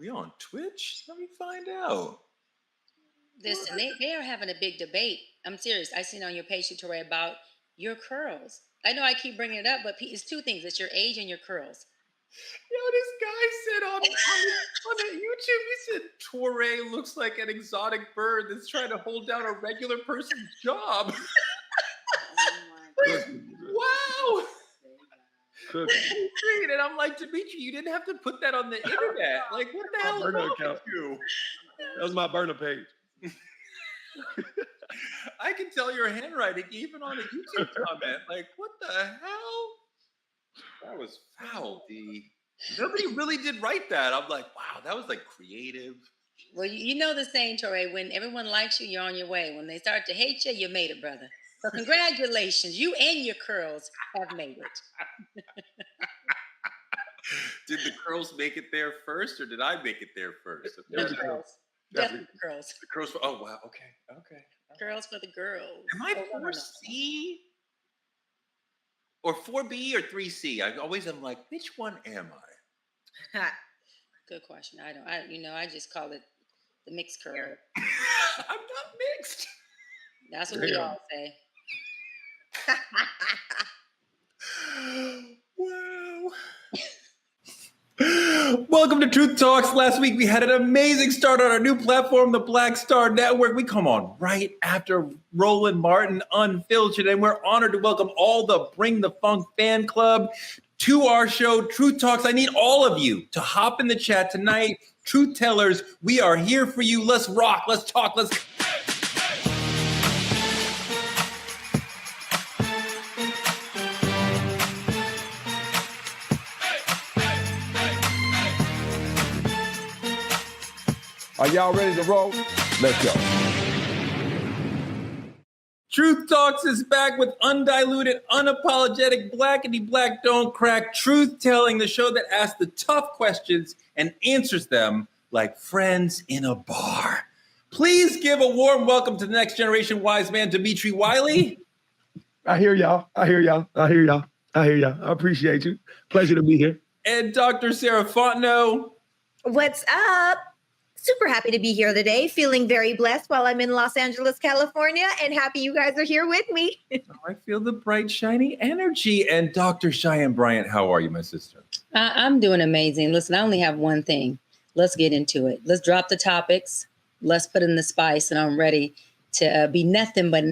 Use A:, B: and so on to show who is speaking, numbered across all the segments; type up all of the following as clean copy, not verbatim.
A: We on Twitch? Let me find out.
B: Listen, they are having a big debate. I'm serious. I seen on your page, Torre, about your curls. I know I keep bringing it up, but it's two things. It's your age and your curls.
A: Yo, this guy said on the YouTube, he said Torre looks like an exotic bird that's trying to hold down a regular person's job. Wow. And I'm like, Dimitri, you didn't have to put that on the internet. Like, what the hell is wrong with you?
C: That was my burner page.
A: I can tell your handwriting even on a YouTube comment. Like, what the hell? That was foul, D. Nobody really did write that. I'm like, wow, that was like creative.
B: Well, you know the saying, Torre, when everyone likes you, you're on your way. When they start to hate you, you made it, brother. So congratulations. You and your curls have made it.
A: Did the curls make it there first, or did I make it there first?
B: The curls. Definitely the curls.
A: The curls. Oh, wow. Okay.
B: Curls for the girls.
A: Am I 4C? Or 4B or 3C? I always am like, which one am I?
B: Good question. I just call it the mixed curl.
A: I'm not mixed.
B: That's what we all say.
A: Wow. Welcome to Truth Talks. Last week we had an amazing start on our new platform, the Black Star Network. We come on right after Roland Martin Unfiltered, and we're honored to welcome all the Bring the Funk fan club to our show, Truth Talks. I need all of you to hop in the chat tonight. Truth tellers, we are here for you. Let's rock. Let's talk. Let's...
C: Are y'all ready to roll? Let's go.
A: Truth Talks is back with undiluted, unapologetic, blackity black, don't crack truth telling, the show that asks the tough questions and answers them like friends in a bar. Please give a warm welcome to the next generation wise man, Dimitri Wiley.
C: I hear y'all. I appreciate you. Pleasure to be here.
A: And Dr. Sarah Fontenot.
D: What's up? Super happy to be here today. Feeling very blessed while I'm in Los Angeles, California, and happy you guys are here with me.
A: I feel the bright, shiny energy. And Dr. Cheyenne Bryant, how are you, my sister?
B: I'm doing amazing. Listen, I only have one thing. Let's get into it. Let's drop the topics. Let's put in the spice, and I'm ready to be nothing but...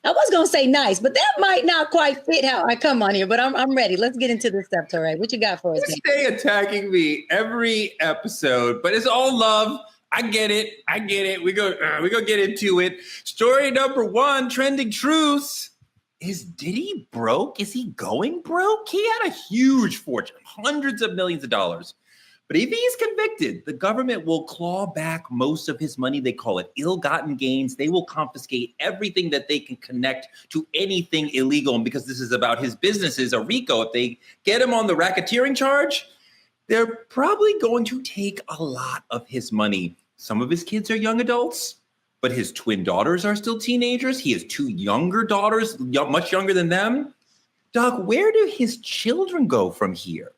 B: I was going to say nice, but that might not quite fit how I come on here, but I'm ready. Let's get into this stuff, Torre. What you got for us?
A: You stay attacking me every episode, but it's all love. I get it. We go get into it. Story number one, trending truths. Is Diddy broke? Is he going broke? He had a huge fortune, hundreds of millions of dollars. But if he's convicted, the government will claw back most of his money. They call it ill-gotten gains. They will confiscate everything that they can connect to anything illegal. And because this is about his businesses, a RICO, if they get him on the racketeering charge, they're probably going to take a lot of his money. Some of his kids are young adults, but his twin daughters are still teenagers. He has two younger daughters, much younger than them. Doc, where do his children go from here?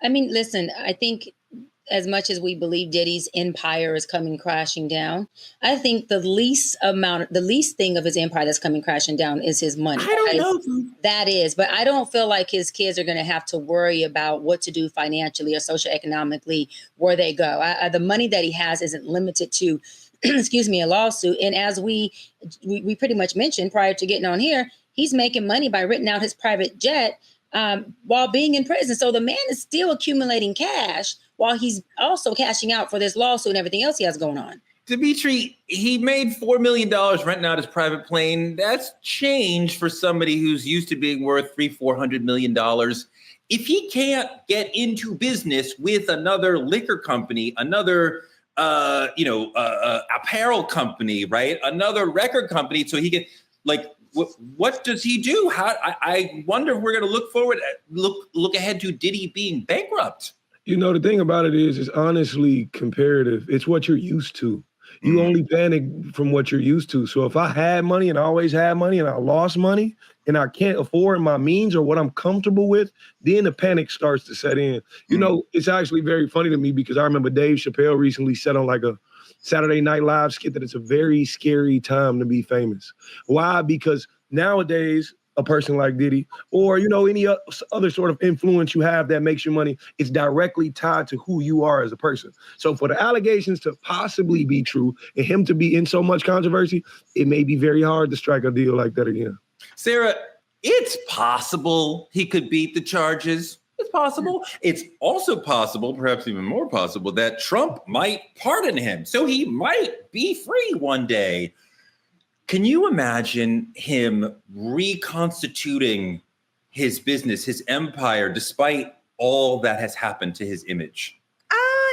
B: I mean, listen, I think as much as we believe Diddy's empire is coming crashing down, I think the least thing of his empire that's coming crashing down is his money.
A: I don't know.
B: That is, but I don't feel like his kids are going to have to worry about what to do financially or socioeconomically where they go. The money that he has isn't limited to, a lawsuit. And as we pretty much mentioned prior to getting on here, he's making money by renting out his private jet while being in prison. So the man is still accumulating cash while he's also cashing out for this lawsuit and everything else he has going on.
A: Dimitri, he made $4 million renting out his private plane. That's change for somebody who's used to being worth $300-400 million. If he can't get into business with another liquor company, another apparel company, right? Another record company, so he can what does he do? I wonder if we're going to look ahead to Diddy being bankrupt.
C: You know, the thing about it is honestly comparative. It's what you're used to. You only panic from what you're used to. So if I had money and I always had money and I lost money, and I can't afford my means or what I'm comfortable with, then the panic starts to set in. You know, it's actually very funny to me because I remember Dave Chappelle recently said on like a Saturday Night Live skit that it's a very scary time to be famous. Why? Because nowadays, a person like Diddy or, you know, any other sort of influence you have that makes you money, it's directly tied to who you are as a person. So for the allegations to possibly be true and him to be in so much controversy, it may be very hard to strike a deal like that again.
A: Sarah, it's possible he could beat the charges. It's possible. It's also possible, perhaps even more possible, that Trump might pardon him. So he might be free one day. Can you imagine him reconstituting his business, his empire, despite all that has happened to his image?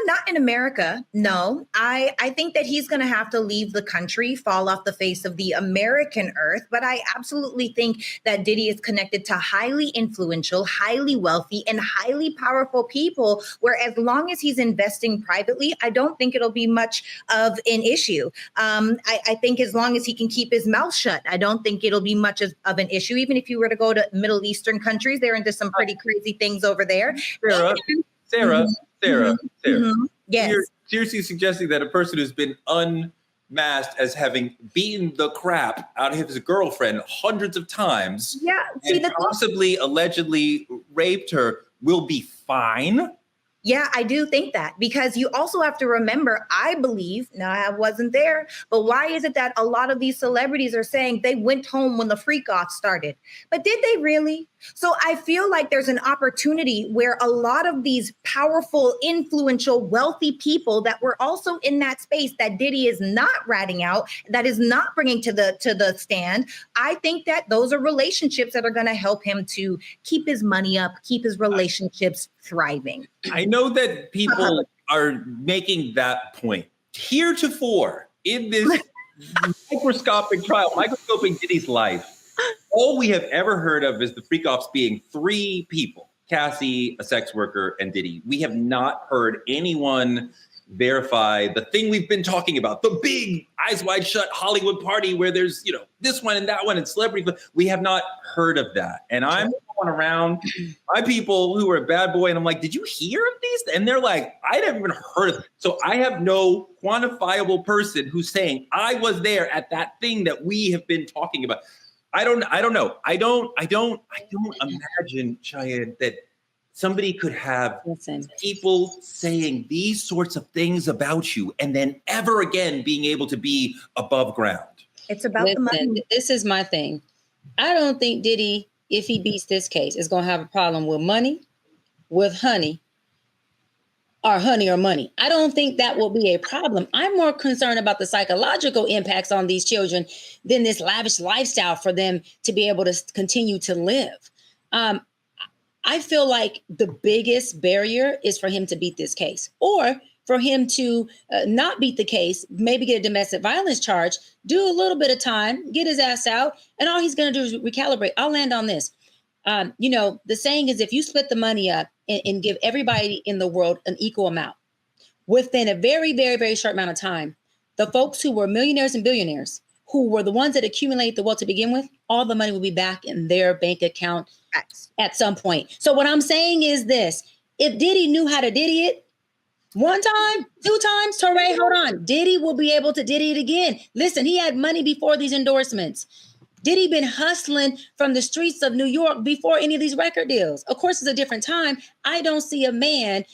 D: Not in America. No, I think that he's going to have to leave the country, fall off the face of the American earth. But I absolutely think that Diddy is connected to highly influential, highly wealthy, and highly powerful people, where as long as he's investing privately, I don't think it'll be much of an issue. I think as long as he can keep his mouth shut, I don't think it'll be much of an issue. Even if you were to go to Middle Eastern countries, they're into some pretty crazy things over there.
A: Sarah.
D: Yes.
A: You're seriously suggesting that a person who's been unmasked as having beaten the crap out of his girlfriend hundreds of times, and possibly allegedly raped her, will be fine?
D: Yeah, I do think that, because you also have to remember, I believe, now I wasn't there, but why is it that a lot of these celebrities are saying they went home when the freak off started? But did they really? So I feel like there's an opportunity where a lot of these powerful, influential, wealthy people that were also in that space that Diddy is not ratting out, that is not bringing to the stand. I think that those are relationships that are going to help him to keep his money up, keep his relationships thriving.
A: I know that people are making that point. Heretofore, in this microscopic trial, microscoping Diddy's life, all we have ever heard of is the freak-offs being three people: Cassie, a sex worker, and Diddy. We have not heard anyone verify the thing we've been talking about, the big eyes wide shut Hollywood party where there's, you know, this one and that one and celebrity. We have not heard of that. And I'm going around my people who are a bad boy, and I'm like, did you hear of these? And they're like, I never even heard of it. So I have no quantifiable person who's saying I was there at that thing that we have been talking about. I don't know. I don't imagine, Cheyenne, that somebody could have people saying these sorts of things about you and then ever again being able to be above ground.
D: It's about the money.
B: This is my thing. I don't think Diddy, if he beats this case, is going to have a problem with money, with honey, or money. I don't think that will be a problem. I'm more concerned about the psychological impacts on these children than this lavish lifestyle for them to be able to continue to live. I feel like the biggest barrier is for him to beat this case, or for him to not beat the case, maybe get a domestic violence charge, do a little bit of time, get his ass out, and all he's going to do is recalibrate. I'll land on this. The saying is, if you split the money up and give everybody in the world an equal amount, within a very, very, very short amount of time, the folks who were millionaires and billionaires, who were the ones that accumulated the wealth to begin with, all the money will be back in their bank account at some point. So what I'm saying is this: if Diddy knew how to Diddy it one time, two times, Torre, hold on, Diddy will be able to Diddy it again. Listen, he had money before these endorsements. Diddy been hustling from the streets of New York before any of these record deals. Of course, it's a different time. I don't see a man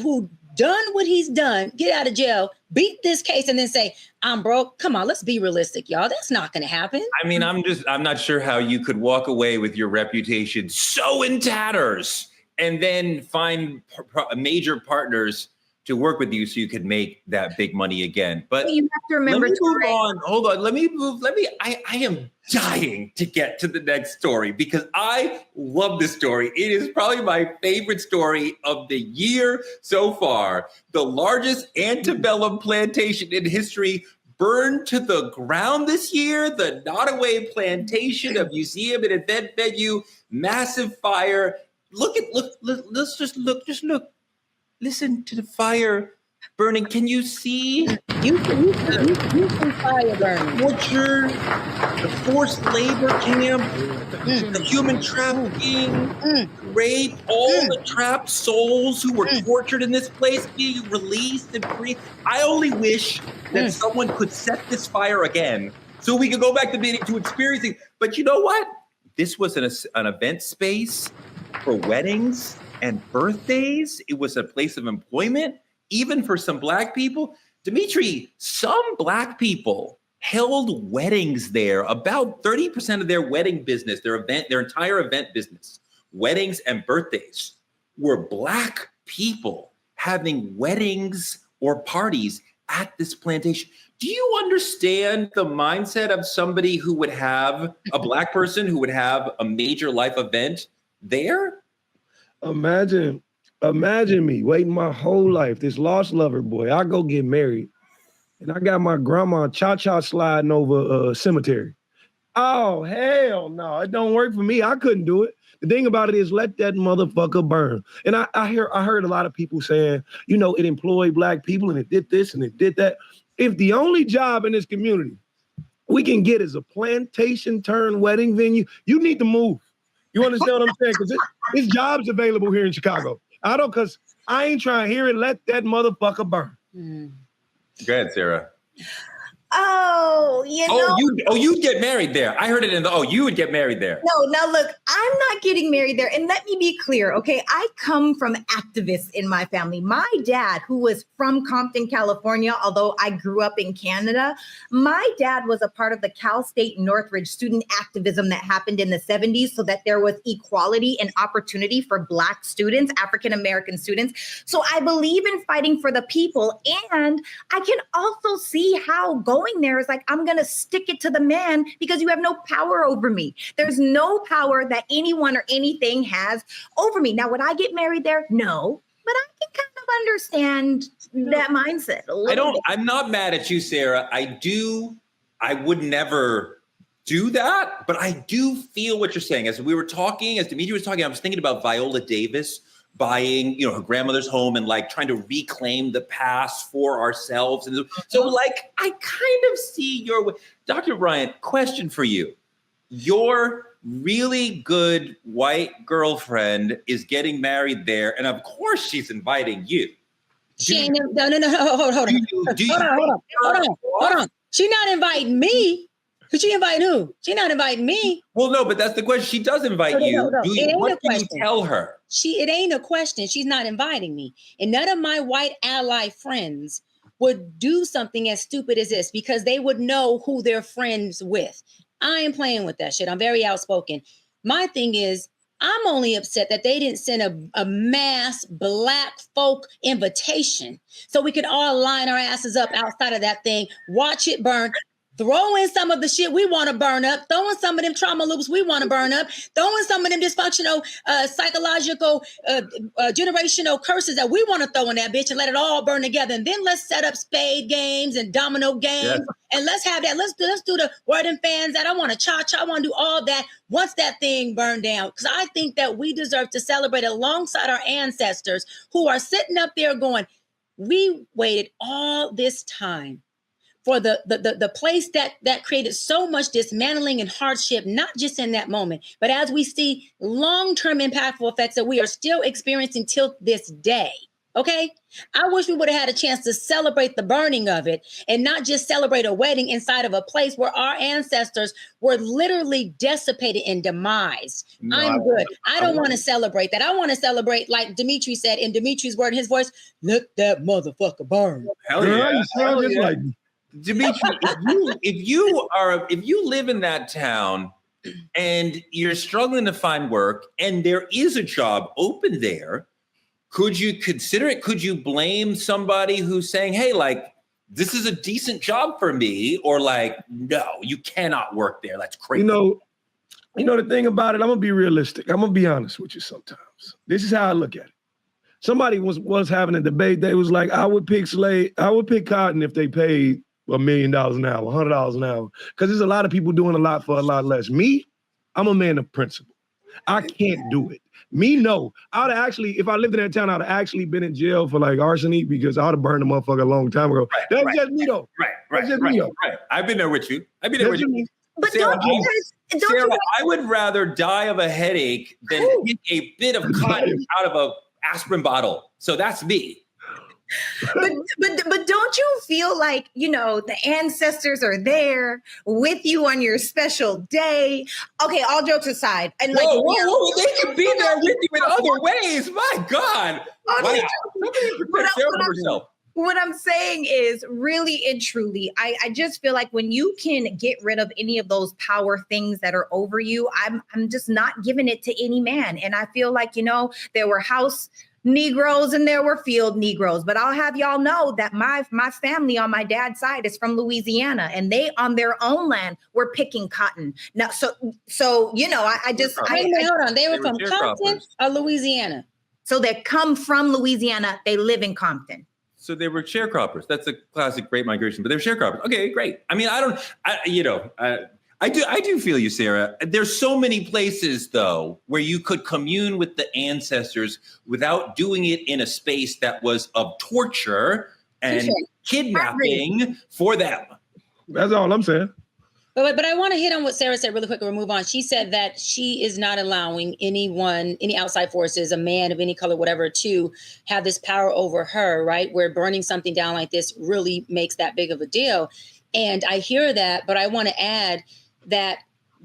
B: who done what he's done, get out of jail, beat this case, and then say, I'm broke. Come on, let's be realistic, y'all. That's not going to happen.
A: I mean, I'm not sure how you could walk away with your reputation so in tatters and then find major partners to work with you so you could make that big money again. But
D: you have to remember,
A: let me move on. Hold on. I am dying to get to the next story because I love this story. It is probably my favorite story of the year so far. The largest antebellum plantation in history burned to the ground this year. The Nottoway Plantation, a museum and event venue, massive fire. Let's just look. Listen to the fire burning. Can you see
B: You can fire burning.
A: torture, the forced labor camp, the human trafficking, rape, all the trapped souls who were tortured in this place being released and free? I only wish that someone could set this fire again so we could go back to experiencing. But you know what? This was an event space for weddings and birthdays. It was a place of employment, even for some Black people. Dimitri, some Black people held weddings there. About 30% of their wedding business, their entire event business, weddings and birthdays, were Black people having weddings or parties at this plantation. Do you understand the mindset of somebody who would have a Black person who would have a major life event there?
C: Imagine me waiting my whole life, this lost lover boy. I go get married, and I got my grandma cha-cha sliding over a cemetery. Oh, hell no, it don't work for me. I couldn't do it. The thing about it is, let that motherfucker burn. And I heard a lot of people saying, you know, it employed Black people and it did this and it did that. If the only job in this community we can get is a plantation turn wedding venue, you need to move. You understand what I'm saying? Because there's jobs available here in Chicago. Because I ain't trying to hear it. Let that motherfucker burn.
A: Go ahead, Sarah.
D: Oh,
A: you'd get married there. I heard it you would get married there.
D: No, now look, I'm not getting married there. And let me be clear, okay? I come from activists in my family. My dad, who was from Compton, California, although I grew up in Canada, my dad was a part of the Cal State Northridge student activism that happened in the 70s so that there was equality and opportunity for Black students, African-American students. So I believe in fighting for the people. And I can also see how going there is like, I'm going to stick it to the man because you have no power over me. There's no power that anyone or anything has over me. Now, would I get married there? No, but I can kind of understand that mindset a little bit.
A: I'm not mad at you, Sarah. I would never do that, but I do feel what you're saying. As Dimitri was talking, I was thinking about Viola Davis buying, her grandmother's home and like trying to reclaim the past for ourselves. And so like, I kind of see your way. Dr. Bryant, question for you. Your really good white girlfriend is getting married there. And of course she's inviting you.
B: Hold on. She's not inviting me. Could she invite who? She's not inviting me.
A: Well, no, but that's the question. She does invite you. What do you tell her?
B: It ain't a question. She's not inviting me. And none of my white ally friends would do something as stupid as this because they would know who they're friends with. I ain't playing with that shit. I'm very outspoken. My thing is, I'm only upset that they didn't send a mass Black folk invitation so we could all line our asses up outside of that thing, watch it burn, throw in some of the shit we want to burn up, throw in some of them trauma loops we want to burn up, throw in some of them dysfunctional, psychological, generational curses that we want to throw in that bitch and let it all burn together. And then let's set up spade games and domino games. Yeah. And let's have that. Let's do the word and fans that I want to cha-cha. I want to do all that once that thing burned down. Because I think that we deserve to celebrate alongside our ancestors who are sitting up there going, we waited all this time for the place that created so much dismantling and hardship, not just in that moment, but as we see long-term impactful effects that we are still experiencing till this day. Okay, I wish we would have had a chance to celebrate the burning of it and not just celebrate a wedding inside of a place where our ancestors were literally dissipated and demised. No, I'm good. I don't want to celebrate that. I want to celebrate, like Dimitri said in Dimitri's word, his voice, let that motherfucker burn.
A: Hell yeah. Hell yeah. Like Dimitri, if you live in that town and you're struggling to find work and there is a job open there, could you consider it? Could you blame somebody who's saying, hey, like, this is a decent job for me? Or like, no, you cannot work there. That's crazy.
C: You know the thing about it, I'm going to be realistic. I'm going to be honest with you sometimes. This is how I look at it. Somebody was having a debate. They was like, I would pick cotton if they paid $1 million an hour, $100 an hour. Because there's a lot of people doing a lot for a lot less. Me, I'm a man of principle. I can't do it. Me, no. I'd actually, if I lived in that town, I'd actually been in jail for like arsony because I'd have burned the motherfucker a long time ago. That's just me though.
A: Right. I've been there with you. I've been there with you.
D: But
A: Sarah,
D: Sarah,
A: I would rather die of a headache than get a bit of cotton out of a aspirin bottle. So that's me.
D: but don't you feel like, the ancestors are there with you on your special day? Okay, all jokes aside. And
A: whoa, they can be there with you in other ways. My God. Wow.
D: What I'm saying is, really and truly, I just feel like when you can get rid of any of those power things that are over you, I'm just not giving it to any man. And I feel like, there were house Negroes and there were field Negroes, but I'll have y'all know that my family on my dad's side is from Louisiana, and they on their own land were picking cotton. Now, so hold
B: on. They were from Compton or Louisiana.
D: So they come from Louisiana. They live in Compton.
A: So they were sharecroppers. That's a classic Great Migration, but they're sharecroppers. Okay, great. I mean, I do feel you, Sarah. There's so many places, though, where you could commune with the ancestors without doing it in a space that was of torture and kidnapping for them.
C: That's all I'm saying.
B: But I want to hit on what Sarah said really quick and we'll move on. She said that she is not allowing any outside forces, a man of any color, whatever, to have this power over her, right? Where burning something down like this really makes that big of a deal. And I hear that, but I want to add that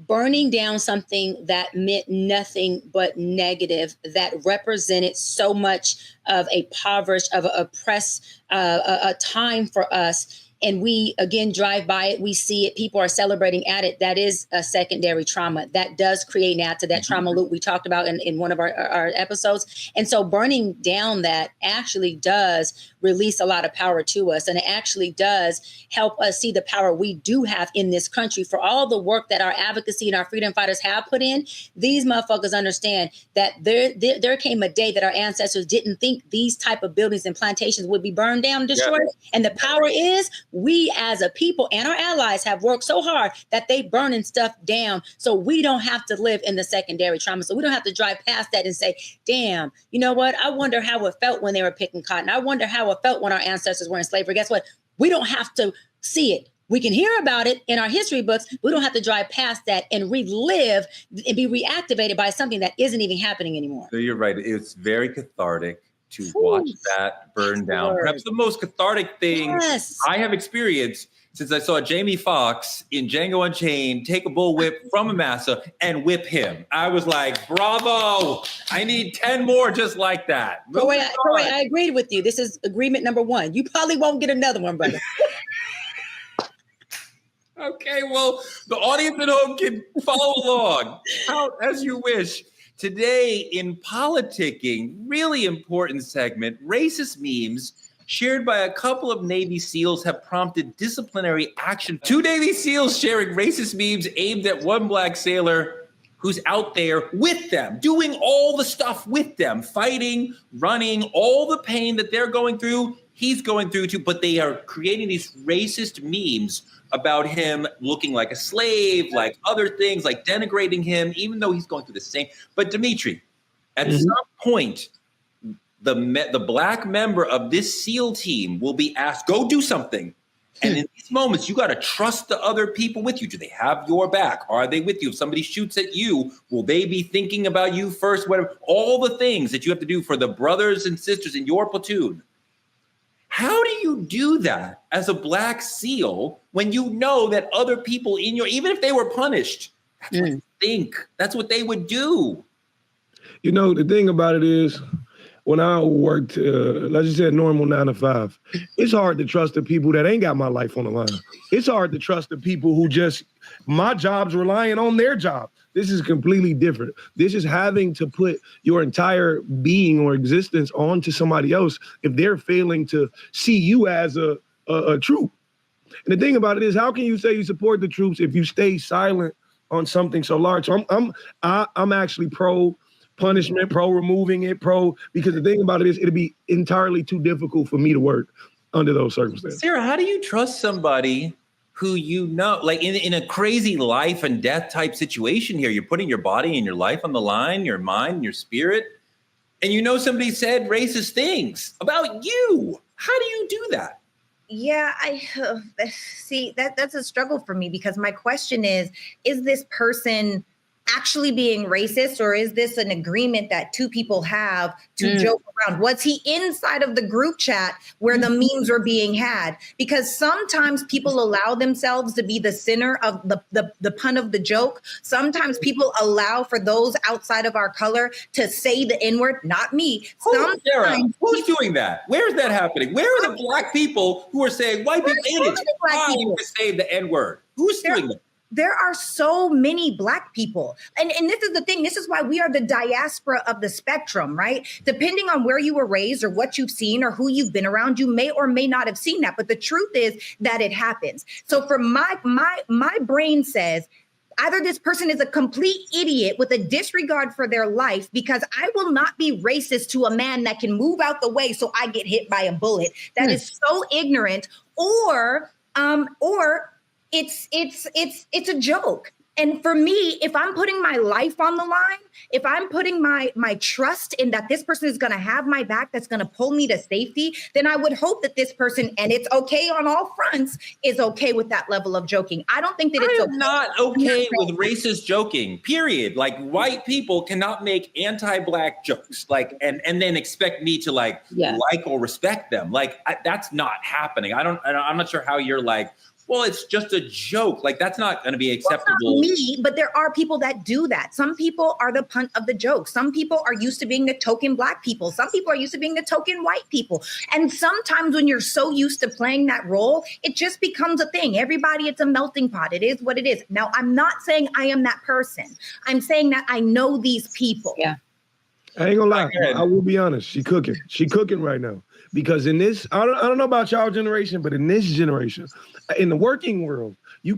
B: burning down something that meant nothing but negative, that represented so much of a impoverished, of an oppressed a time for us. And we, again, drive by it. We see it. People are celebrating at it. That is a secondary trauma. That does create now to that trauma loop we talked about in one of our episodes. And so burning down that actually does release a lot of power to us. And it actually does help us see the power we do have in this country for all the work that our advocacy and our freedom fighters have put in. These motherfuckers understand that there came a day that our ancestors didn't think these type of buildings and plantations would be burned down and destroyed. Yeah. And the power is we as a people and our allies have worked so hard that they burning stuff down so we don't have to live in the secondary trauma. So we don't have to drive past that and say, damn, you know what? I wonder how it felt when they were picking cotton. I wonder how it felt when our ancestors were in slavery. Guess what? We don't have to see it. We can hear about it in our history books. We don't have to drive past that and relive and be reactivated by something that isn't even happening anymore.
A: So you're right. It's very cathartic to watch that burn down. Perhaps the most cathartic thing I have experienced since I saw Jamie Foxx in Django Unchained take a bullwhip from a massa and whip him. I was like, bravo. I need 10 more just like that.
B: Wait, I agreed with you. This is agreement number 1. You probably won't get another one, brother.
A: Okay, well, the audience at home can follow along as you wish. Today in politicking, really important segment, racist memes shared by a couple of Navy SEALs have prompted disciplinary action. 2 Navy SEALs sharing racist memes aimed at one black sailor who's out there with them, doing all the stuff with them, fighting, running, all the pain that they're going through, he's going through too, but they are creating these racist memes about him looking like a slave, like other things, like denigrating him, even though he's going through the same. But Dimitri, at some point, the black member of this SEAL team will be asked, go do something. And in these moments, you got to trust the other people with you. Do they have your back? Are they with you? If somebody shoots at you, will they be thinking about you first? Whatever, all the things that you have to do for the brothers and sisters in your platoon. How do you do that as a black SEAL when you know that other people in your, even if they were punished, that's what you think, that's what they would do?
C: You know, the thing about it is, when I worked, let's just say a normal 9 to 5, it's hard to trust the people that ain't got my life on the line. It's hard to trust the people who just, my job's relying on their job. This is completely different. This is having to put your entire being or existence onto somebody else if they're failing to see you as a troop. And the thing about it is, how can you say you support the troops if you stay silent on something so large? So I'm actually pro punishment, pro removing it, because the thing about it is it'd be entirely too difficult for me to work under those circumstances.
A: Sarah, how do you trust somebody who you know, like in a crazy life and death type situation here. You're putting your body and your life on the line, your mind, your spirit. And you know somebody said racist things about you. How do you do that?
D: Yeah, I see that's a struggle for me, because my question is this person actually being racist, or is this an agreement that two people have to joke around? Was he inside of the group chat where the memes were being had? Because sometimes people allow themselves to be the center of the pun of the joke. Sometimes people allow for those outside of our color to say the N-word, not me.
A: Sarah, who's doing that? Where's that happening? Where are the black people who are saying white people, and it's fine to say the N-word? Who's doing that?
D: There are so many black people. And this is the thing. This is why we are the diaspora of the spectrum, right? Depending on where you were raised or what you've seen or who you've been around, you may or may not have seen that. But the truth is that it happens. So for my brain says, either this person is a complete idiot with a disregard for their life, because I will not be racist to a man that can move out the way so I get hit by a bullet. That is so ignorant, or it's a joke. And for me, if I'm putting my life on the line, if I'm putting my trust in that this person is going to have my back, that's going to pull me to safety, then I would hope that this person, and it's okay on all fronts, is okay with that level of joking. I don't think that it's okay.
A: Not okay with racist joking, period. Like, white people cannot make anti-black jokes, like, and then expect me to like or respect them. Like, that's not happening. I'm not sure how you're like, well, it's just a joke. Like, that's not going to be acceptable.
D: Well, not me, but there are people that do that. Some people are the punt of the joke. Some people are used to being the token black people. Some people are used to being the token white people. And sometimes when you're so used to playing that role, it just becomes a thing. Everybody, it's a melting pot. It is what it is. Now, I'm not saying I am that person. I'm saying that I know these people.
B: Yeah.
C: I ain't gonna lie. I will be honest. She cooking. She cooking right now. Because in this, I don't know about y'all generation, but in this generation, in the working world, you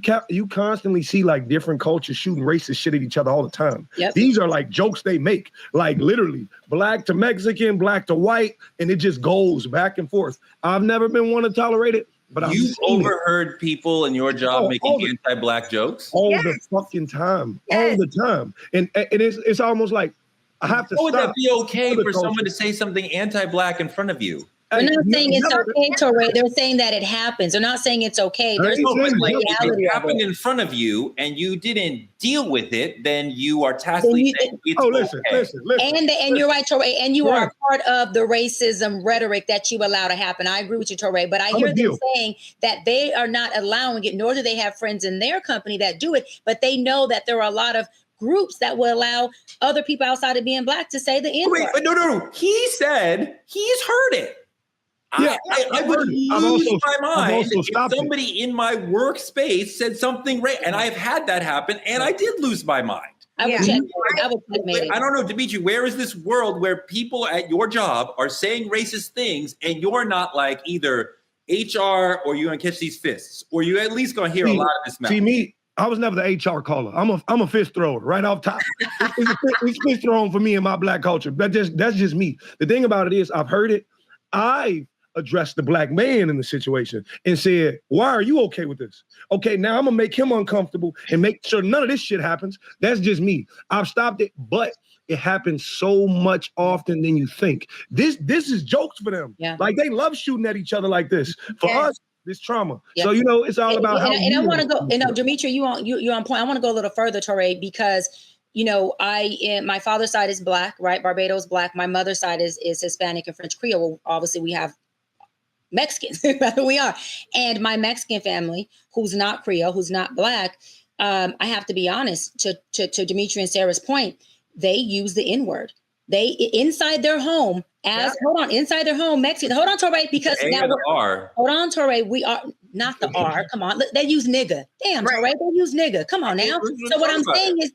C: constantly see like different cultures shooting racist shit at each other all the time.
B: Yep.
C: These are like jokes they make, like literally black to Mexican, black to white, and it just goes back and forth. I've never been one to tolerate it, but
A: you've overheard people in your job making anti-black jokes
C: all the fucking time, all the time, and it's almost like I have to.
A: How would that be okay for someone to say something anti-black in front of you?
B: They're not saying it's okay, Torre. They're saying that it happens. They're not saying it's okay. There's no reality.
A: If it happened in front of you and you didn't deal with it, then you are tacitly saying it's
C: listen.
B: And you're right, Torre. And you are a part of the racism rhetoric that you allow to happen. I agree with you, Torre. But I hear them saying that they are not allowing it, nor do they have friends in their company that do it. But they know that there are a lot of groups that will allow other people outside of being black to say the N-word.
A: Wait, no. He said he's heard it.
C: Yeah,
A: I would lose my mind if somebody in my workspace said something and I've had that happen, and I did lose my mind.
B: I would check.
A: I don't know, Dimitri, where is this world where people at your job are saying racist things and you're not like either HR or you're gonna catch these fists, or you at least gonna hear a lot of this mouth?
C: See me, I was never the HR caller. I'm a fist thrower right off top. It's fist throwing for me in my black culture. That's just me. The thing about it is I've heard it. I addressed the black man in the situation and said, why are you okay with this? Okay, now I'm gonna make him uncomfortable and make sure none of this shit happens. That's just me. I've stopped it, but it happens so much often than you think. This is jokes for them.
B: Yeah.
C: Like they love shooting at each other like this. For us, this trauma.
B: Yeah.
C: So it's all about how.
B: And I want to go. Dimitri, you're on point. I want to go a little further, Torre, because my father's side is black, right? Barbados black. My mother's side is Hispanic and French Creole. Well, obviously, we have Mexicans, we are. And my Mexican family, who's not Creole, who's not black, I have to be honest, to Dimitri and Sarah's point, they use the N-word. They inside their home inside their home, Mexican. Hold on, Torre, because hold on, Torre. We are not the R. Come on, they use nigga. Damn, Torre, they use nigga. Come on now. So what I'm saying is,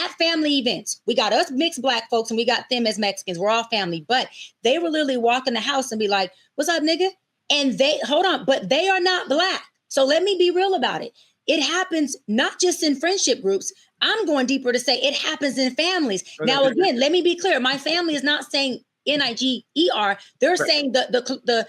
B: at family events, we got us mixed black folks and we got them as Mexicans. We're all family, but they will literally walk in the house and be like, "What's up, nigga?" And but they are not black. So let me be real about it. It happens not just in friendship groups. I'm going deeper to say it happens in families. Now, again, let me be clear. My family is not saying Niger. They're saying the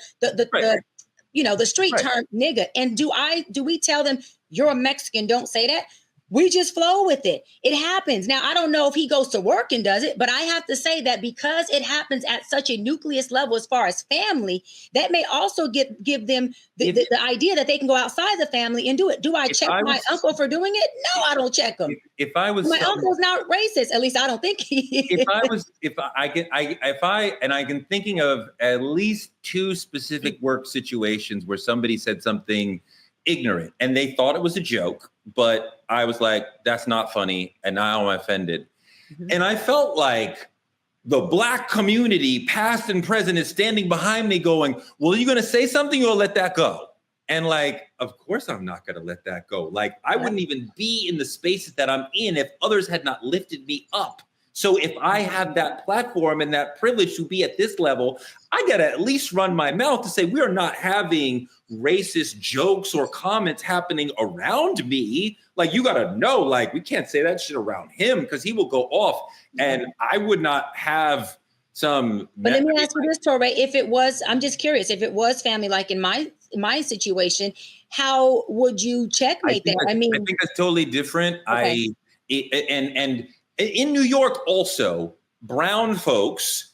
B: the street term nigga. And do we tell them you're a Mexican, don't say that? We just flow with it. It happens. Now, I don't know if he goes to work and does it, but I have to say that because it happens at such a nucleus level as far as family, that may also give them the idea that they can go outside the family and do it. Do I check my uncle for doing it? No, I don't check him.
A: If I was
B: my uncle's not racist, at least I don't think he is.
A: I can thinking of at least 2 specific work situations where somebody said something ignorant and they thought it was a joke, but I was like, that's not funny, and now I'm offended. Mm-hmm. And I felt like the Black community, past and present, is standing behind me going, well, you're going to say something or let that go? And like, of course I'm not going to let that go. Like, I wouldn't even be in the spaces that I'm in if others had not lifted me up. So if I have that platform and that privilege to be at this level, I got to at least run my mouth to say we are not having racist jokes or comments happening around me. Like, you got to know, like, we can't say that shit around him because he will go off. And I would not have some.
B: But let me ask you this, Torre. If it was, I'm just curious, if it was family, like in my situation, how would you checkmate that? I
A: think that's totally different.
B: Okay.
A: And in New York also,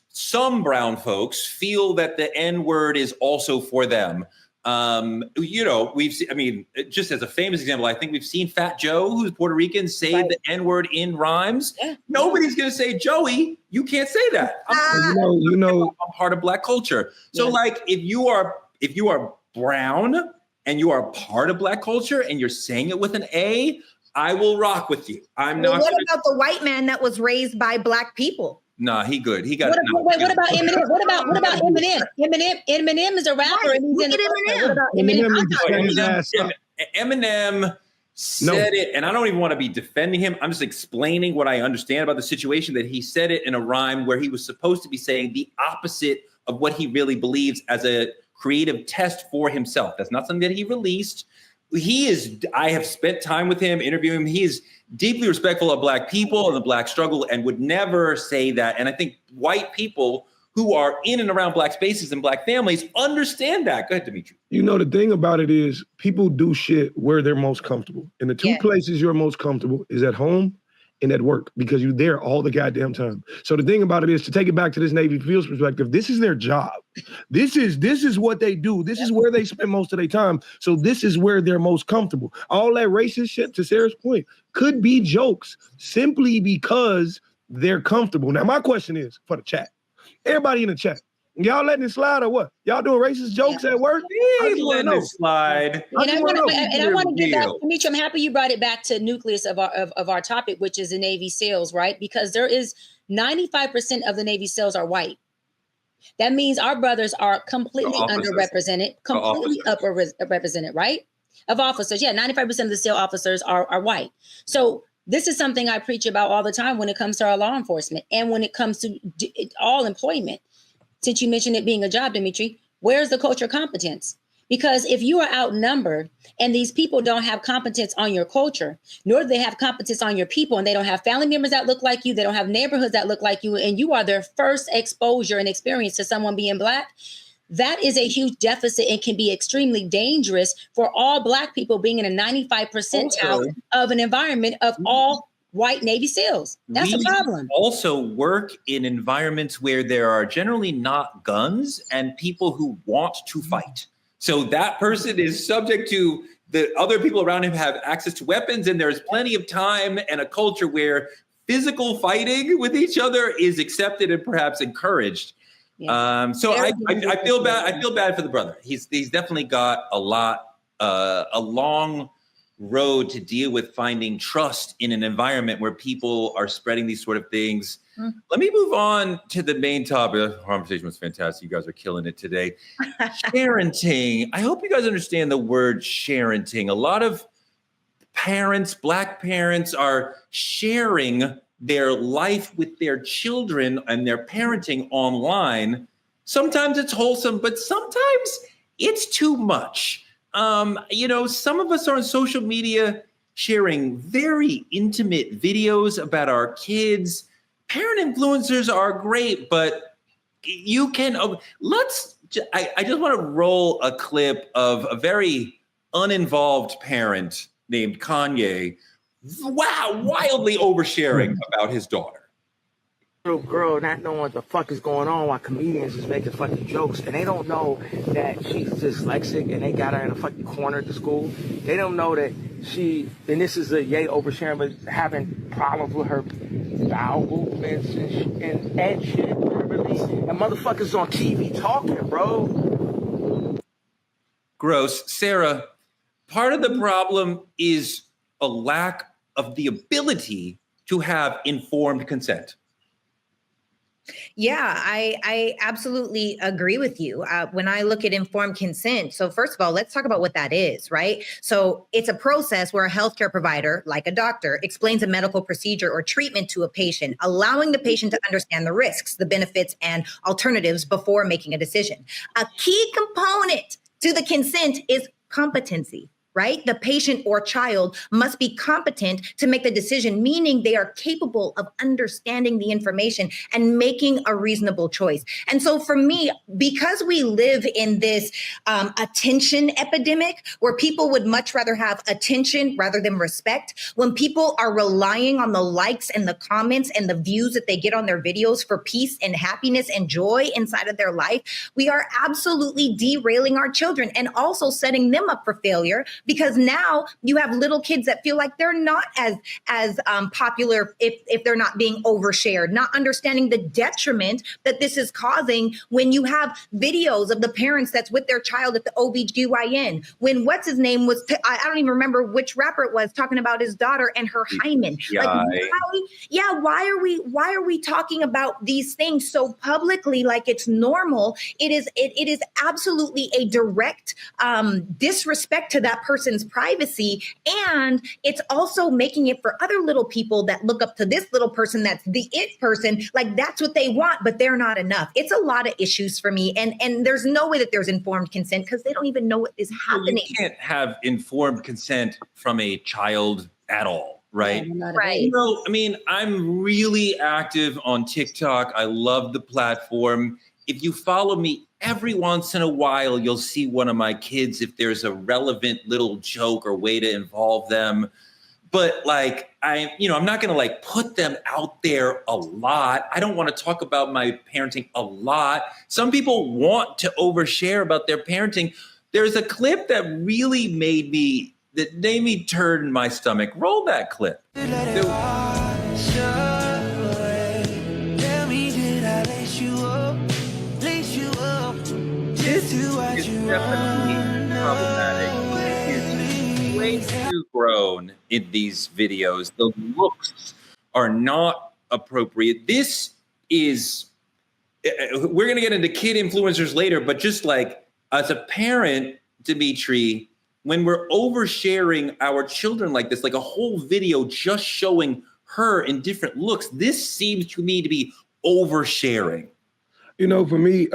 A: some brown folks feel that the N-word is also for them. We've seen, just as a famous example, I think we've seen Fat Joe, who's Puerto Rican, say the N-word in rhymes. Yeah. Nobody's going to say, Joey, you can't say that. I'm part of Black culture. So like, if you are brown and you are part of Black culture and you're saying it with an A, I will rock with you. What
D: about the white man that was raised by Black people?
A: Nah, he good. He got.
B: What about Eminem? What about Eminem? Eminem is a rapper. And he's
A: Eminem said it, and I don't even want to be defending him. I'm just explaining what I understand about the situation. That he said it in a rhyme where he was supposed to be saying the opposite of what he really believes as a creative test for himself. That's not something that he released. I have spent time with him, interviewing him. He is deeply respectful of Black people and the Black struggle and would never say that. And I think white people who are in and around Black spaces and Black families understand that. Go ahead, Dimitri.
C: The thing about it is people do shit where they're most comfortable. And the 2 places you're most comfortable is at home and at work, because you're there all the goddamn time. So the thing about it is, to take it back to this Navy SEALs perspective, this is their job. This is what they do. This is where they spend most of their time. So this is where they're most comfortable. All that racist shit, to Sarah's point, could be jokes simply because they're comfortable. Now, my question is for the chat. Everybody in the chat, y'all letting it slide or what? Y'all doing racist jokes at work?
A: Letting it slide.
B: And I want to get back, Dimitri, I'm happy you brought it back to nucleus of our topic, which is the Navy SEALs, right? Because there is 95% of the Navy SEALs are white. That means our brothers are completely underrepresented, represented, right? Of officers. Yeah, 95% of the SEAL officers are white. So this is something I preach about all the time when it comes to our law enforcement and when it comes to all employment. Since you mentioned it being a job, Dimitri, where's the culture of competence? Because if you are outnumbered and these people don't have competence on your culture, nor do they have competence on your people, and they don't have family members that look like you, they don't have neighborhoods that look like you, and you are their first exposure and experience to someone being Black, that is a huge deficit and can be extremely dangerous for all Black people being in a 95 percentile of an environment of all white Navy SEALs. That's a problem.
A: Also work in environments where there are generally not guns and people who want to fight. So that person is subject to the other people around him have access to weapons, and there's plenty of time and a culture where physical fighting with each other is accepted and perhaps encouraged. Yeah. So I feel bad. I feel bad for the brother. He's definitely got a long road to deal with finding trust in an environment where people are spreading these sort of things. Let me move on to the main topic. The conversation was fantastic. You guys are killing it today. Sharenting. I hope you guys understand the word sharenting. A lot of parents, Black parents, are sharing their life with their children and their parenting online. Sometimes it's wholesome, but sometimes it's too much. Some of us are on social media sharing very intimate videos about our kids. Parent influencers are great, but you can, let's I just want to roll a clip of a very uninvolved parent named Kanye. Wow, wildly oversharing about his daughter.
E: Little girl not knowing what the fuck is going on while comedians is making fucking jokes, and they don't know that she's dyslexic and they got her in a fucking corner at the school. They don't know that and this is a yay oversharing, but having problems with her bowel movements and shit, literally. And motherfuckers on TV talking, bro.
A: Gross. Sarah, part of the problem is a lack of the ability to have informed consent.
D: Yeah, I absolutely agree with you. When I look at informed consent, so first of all, let's talk about what that is, right? So it's a process where a healthcare provider, like a doctor, explains a medical procedure or treatment to a patient, allowing the patient to understand the risks, the benefits, and alternatives before making a decision. A key component to the consent is competency. Right? The patient or child must be competent to make the decision, meaning they are capable of understanding the information and making a reasonable choice. And so for me, because we live in this attention epidemic where people would much rather have attention rather than respect, when people are relying on the likes and the comments and the views that they get on their videos for peace and happiness and joy inside of their life, we are absolutely derailing our children and also setting them up for failure. Because now you have little kids that feel like they're not as popular if they're not being overshared, not understanding the detriment that this is causing when you have videos of the parents that's with their child at the OBGYN. When what's his name was, I don't even remember which rapper it was, talking about his daughter and her hymen. Why are we talking about these things so publicly like it's normal? It is absolutely a direct disrespect to that person's privacy, and it's also making it for other little people that look up to this little person that's the it person, like that's what they want, but they're not enough. It's a lot of issues for me, and there's no way that there's informed consent because they don't even know what is happening.
A: You can't have informed consent from a child at all, right?
B: Yeah,
D: right.
A: You know, I mean, I'm really active on TikTok. I love the platform. If you follow me, every once in a while, you'll see one of my kids if there's a relevant little joke or way to involve them. But like, I'm not going to like put them out there a lot. I don't want to talk about my parenting a lot. Some people want to overshare about their parenting. There's a clip that really made me turn my stomach. Roll that clip. This is definitely problematic. It's way too grown in these videos. The looks are not appropriate. This is, we're going to get into kid influencers later, but just like as a parent, Dimitri, when we're oversharing our children like this, like a whole video just showing her in different looks, this seems to me to be oversharing.
C: You know, for me,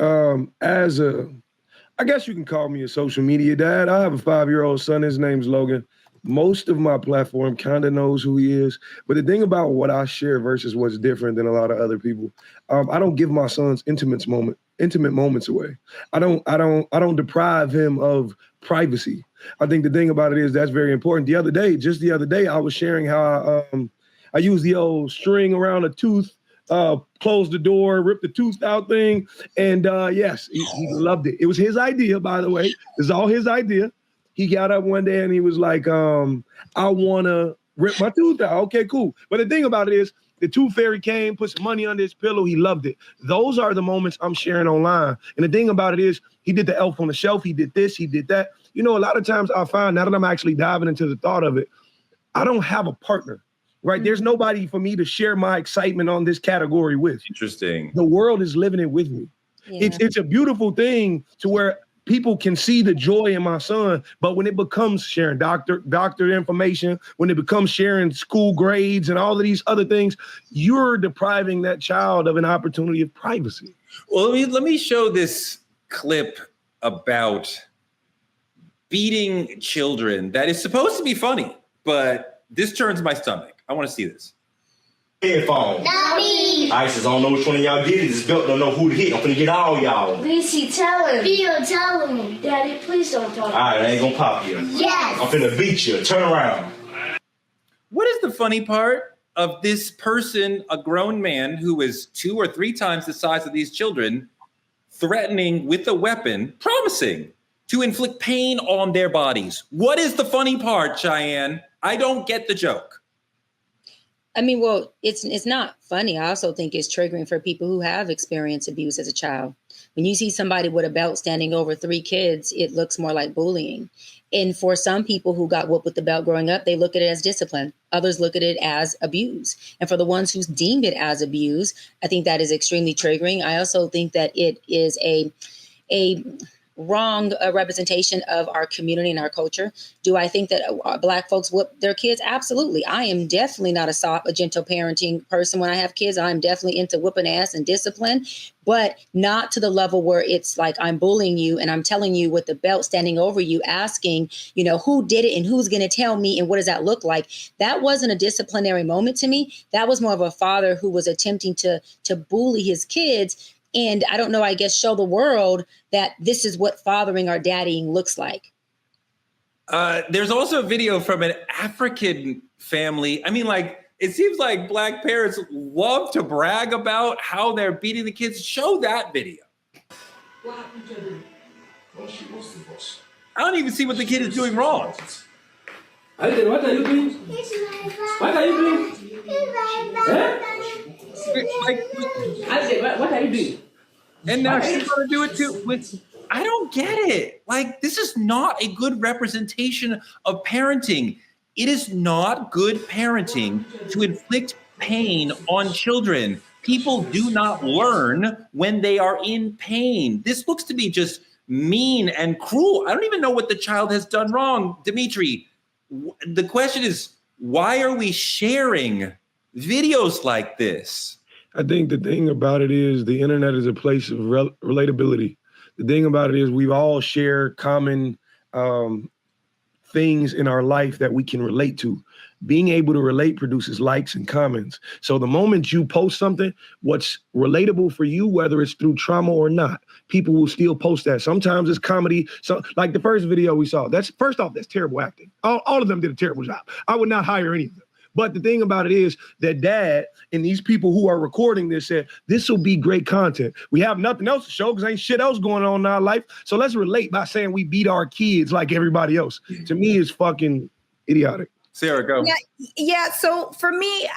C: I guess you can call me a social media dad. I have a 5-year-old son. His name's Logan. Most of my platform kind of knows who he is. But the thing about what I share versus what's different than a lot of other people, I don't give my son's intimate moments away. I don't deprive him of privacy. I think the thing about it is that's very important. Just the other day, I was sharing how I use the old string around a tooth, close the door, rip the tooth out thing. And yes, he loved it. It was his idea, by the way. It's all his idea. He got up one day and he was like, I want to rip my tooth out. Okay, cool. But the thing about it is the tooth fairy came, put some money under his pillow. He loved it. Those are the moments I'm sharing online. And the thing about it is he did the elf on the shelf. He did this, he did that. You know, a lot of times I find, now that I'm actually diving into the thought of it, I don't have a partner. Right? There's nobody for me to share my excitement on this category with.
A: Interesting.
C: The world is living it with me. Yeah. It's a beautiful thing to where people can see the joy in my son, but when it becomes sharing doctor information, when it becomes sharing school grades and all of these other things, you're depriving that child of an opportunity of privacy.
A: Well, let me show this clip about beating children that is supposed to be funny, but this turns my stomach. I want to see this.
F: Headphones.
G: Not me.
F: ISIS, I don't know which one of y'all did it. This belt don't know who to hit. I'm finna get all y'all.
G: Lacey, tell him. Theo, tell him. Daddy, please don't talk.
F: Alright, I ain't gonna pop you.
G: Yes.
F: I'm finna beat you. Turn around.
A: What is the funny part of this person, a grown man who is 2 or 3 times the size of these children, threatening with a weapon, promising to inflict pain on their bodies? What is the funny part, Cheyenne? I don't get the joke.
B: I mean, well, it's not funny. I also think it's triggering for people who have experienced abuse as a child. When you see somebody with a belt standing over 3 kids, it looks more like bullying. And for some people who got whooped with the belt growing up, they look at it as discipline. Others look at it as abuse. And for the ones who deemed it as abuse, I think that is extremely triggering. I also think that it is a wrong representation of our community and our culture. Do I think that Black folks whoop their kids? Absolutely. I am definitely not a gentle parenting person when I have kids. I'm definitely into whooping ass and discipline, but not to the level where it's like I'm bullying you and I'm telling you with the belt standing over you, asking, who did it and who's going to tell me and what does that look like? That wasn't a disciplinary moment to me. That was more of a father who was attempting to bully his kids. And I don't know, I guess, show the world that this is what fathering or daddying looks like.
A: There's also a video from an African family. I mean, it seems like Black parents love to brag about how they're beating the kids. Show that video.
H: What happened to her? Well, she was the boss.
A: I don't even see what the kid is doing wrong.
H: Aiden, what are you doing? What are you doing? Aiden, what are you doing?
A: And now she's going to do it too. I don't get it. This is not a good representation of parenting. It is not good parenting to inflict pain on children. People do not learn when they are in pain. This looks to be just mean and cruel. I don't even know what the child has done wrong. Dimitri, the question is, why are we sharing videos like this?
C: I think the thing about it is the internet is a place of relatability. The thing about it is we've all shared common things in our life that we can relate to. Being able to relate produces likes and comments. So the moment you post something, what's relatable for you, whether it's through trauma or not, people will still post that. Sometimes it's comedy. So like the first video we saw, that's terrible acting. All of them did a terrible job. I would not hire any of them. But the thing about it is that dad and these people who are recording this said, this will be great content. We have nothing else to show because ain't shit else going on in our life. So let's relate by saying we beat our kids like everybody else. To me, it's fucking idiotic.
A: Sarah, go.
D: Yeah. So for me,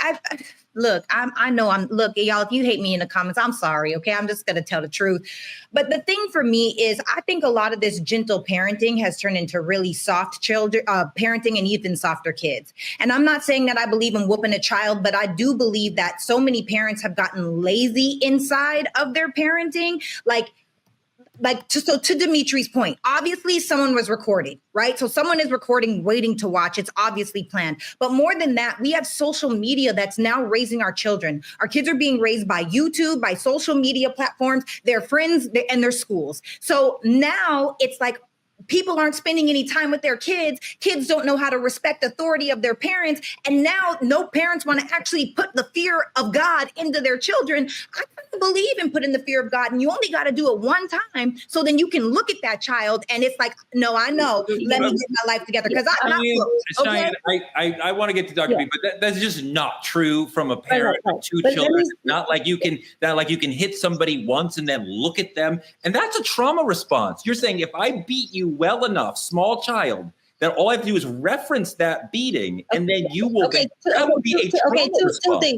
D: look, y'all, if you hate me in the comments, I'm sorry. Okay. I'm just going to tell the truth. But the thing for me is I think a lot of this gentle parenting has turned into really soft children, parenting and even softer kids. And I'm not saying that I believe in whooping a child, but I do believe that so many parents have gotten lazy inside of their parenting. So to Dimitri's point, obviously someone was recording, right? So someone is recording, waiting to watch. It's obviously planned. But more than that, we have social media that's now raising our children. Our kids are being raised by YouTube, by social media platforms, their friends, and their schools. So now it's like, people aren't spending any time with their kids. Kids don't know how to respect authority of their parents. And now no parents want to actually put the fear of God into their children. I don't believe in putting the fear of God. And you only got to do it one time. So then you can look at that child and it's like, no, I know. Let me get my life together. Because I'm not
A: Cheyenne, I want to get to Dr. B, but that's just not true from a parent of 2 children. It's not like you can hit somebody once and then look at them. And that's a trauma response. You're saying if I beat you well enough, small child, that all I have to do is reference that beating, and then you will be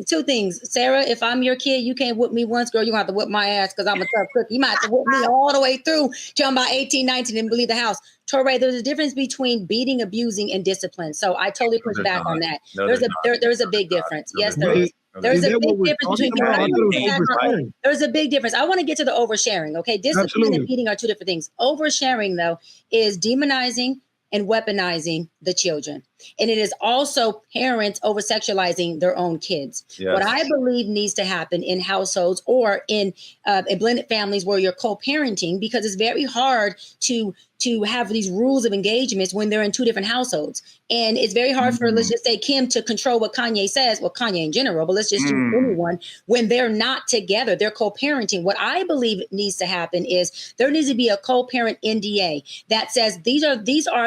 B: two things. Sarah, if I'm your kid, you can't whip me once, girl. You have to whip my ass because I'm a tough cookie. You might have to whip me all the way through till I'm about 18, 19 and leave the house. Torre, there's a difference between beating, abusing, and discipline. So I totally push back on that. There's a big difference. Yes, there is. There's a big difference between there's a big difference. I want to get to the oversharing. Okay. Discipline and beating are 2 different things. Oversharing, though, is demonizing and weaponizing the children. And it is also parents over sexualizing their own kids.
A: Yes.
B: What I believe needs to happen in households or in blended families where you're co-parenting, because it's very hard to have these rules of engagements when they're in two different households. And it's very hard for, let's just say, Kim to control what Kanye says, well, Kanye in general, but let's just do anyone when they're not together, they're co-parenting. What I believe needs to happen is there needs to be a co-parent NDA that says these are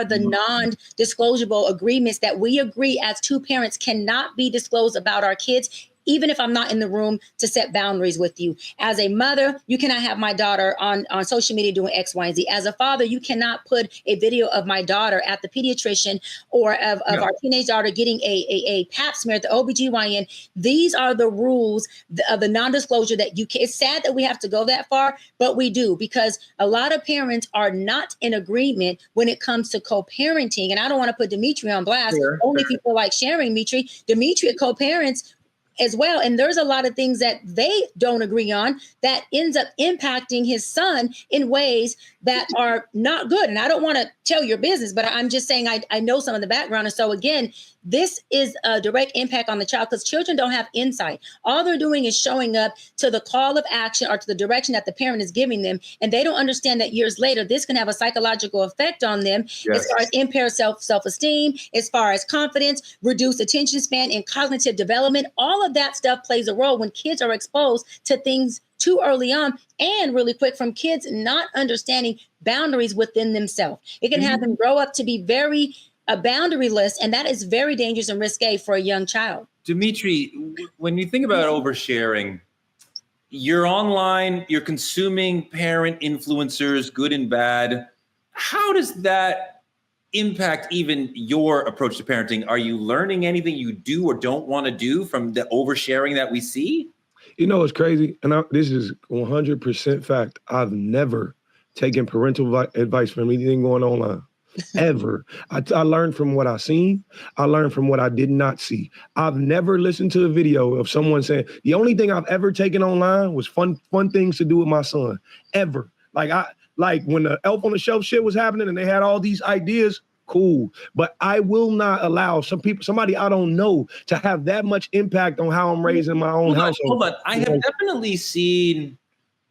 B: the non-disclosable agreements that we agree as two parents cannot be disclosed about our kids, even if I'm not in the room to set boundaries with you. As a mother, you cannot have my daughter on social media doing X, Y, and Z. As a father, you cannot put a video of my daughter at the pediatrician or of our teenage daughter getting a pap smear at the OBGYN. These are the rules of the non-disclosure that you can. It's sad that we have to go that far, but we do, because a lot of parents are not in agreement when it comes to co-parenting. And I don't want to put Dimitri on blast. Only people like sharing Dimitri co-parents as well. And there's a lot of things that they don't agree on that ends up impacting his son in ways that are not good. And I don't want to tell your business, but I'm just saying I know some of the background. And so again, this is a direct impact on the child because children don't have insight. All they're doing is showing up to the call of action or to the direction that the parent is giving them. And they don't understand that years later, this can have a psychological effect on them as far as impaired self-esteem, as far as confidence, reduced attention span, and cognitive development. All of that stuff plays a role when kids are exposed to things too early on, and really quick from kids not understanding boundaries within themselves. It can have them grow up to be very boundaryless, and that is very dangerous and risque for a young child.
A: Dimitri, when you think about oversharing, you're online, you're consuming parent influencers, good and bad. How does that impact even your approach to parenting? Are you learning anything you do or don't want to do from the oversharing that we see?
C: You know, it's crazy. And this is 100% fact. I've never taken parental advice from anything going online. Ever. I learned from what I seen. I learned from what I did not see. I've never listened to a video of someone saying, the only thing I've ever taken online was fun things to do with my son. Ever. Like when the Elf on the Shelf shit was happening and they had all these ideas, cool. But I will not allow somebody I don't know to have that much impact on how I'm raising my own household.
A: Hold on. I have definitely seen,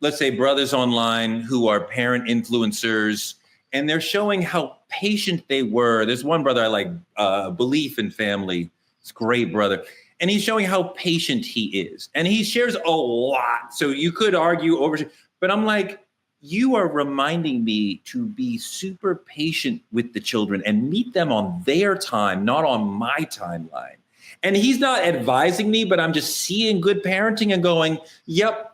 A: let's say, brothers online who are parent influencers, and they're showing how patient they were. There's one brother I like, Belief in Family. It's a great brother. And he's showing how patient he is. And he shares a lot. So you could argue overshare, but I'm like, you are reminding me to be super patient with the children and meet them on their time, not on my timeline. And he's not advising me, but I'm just seeing good parenting and going, yep,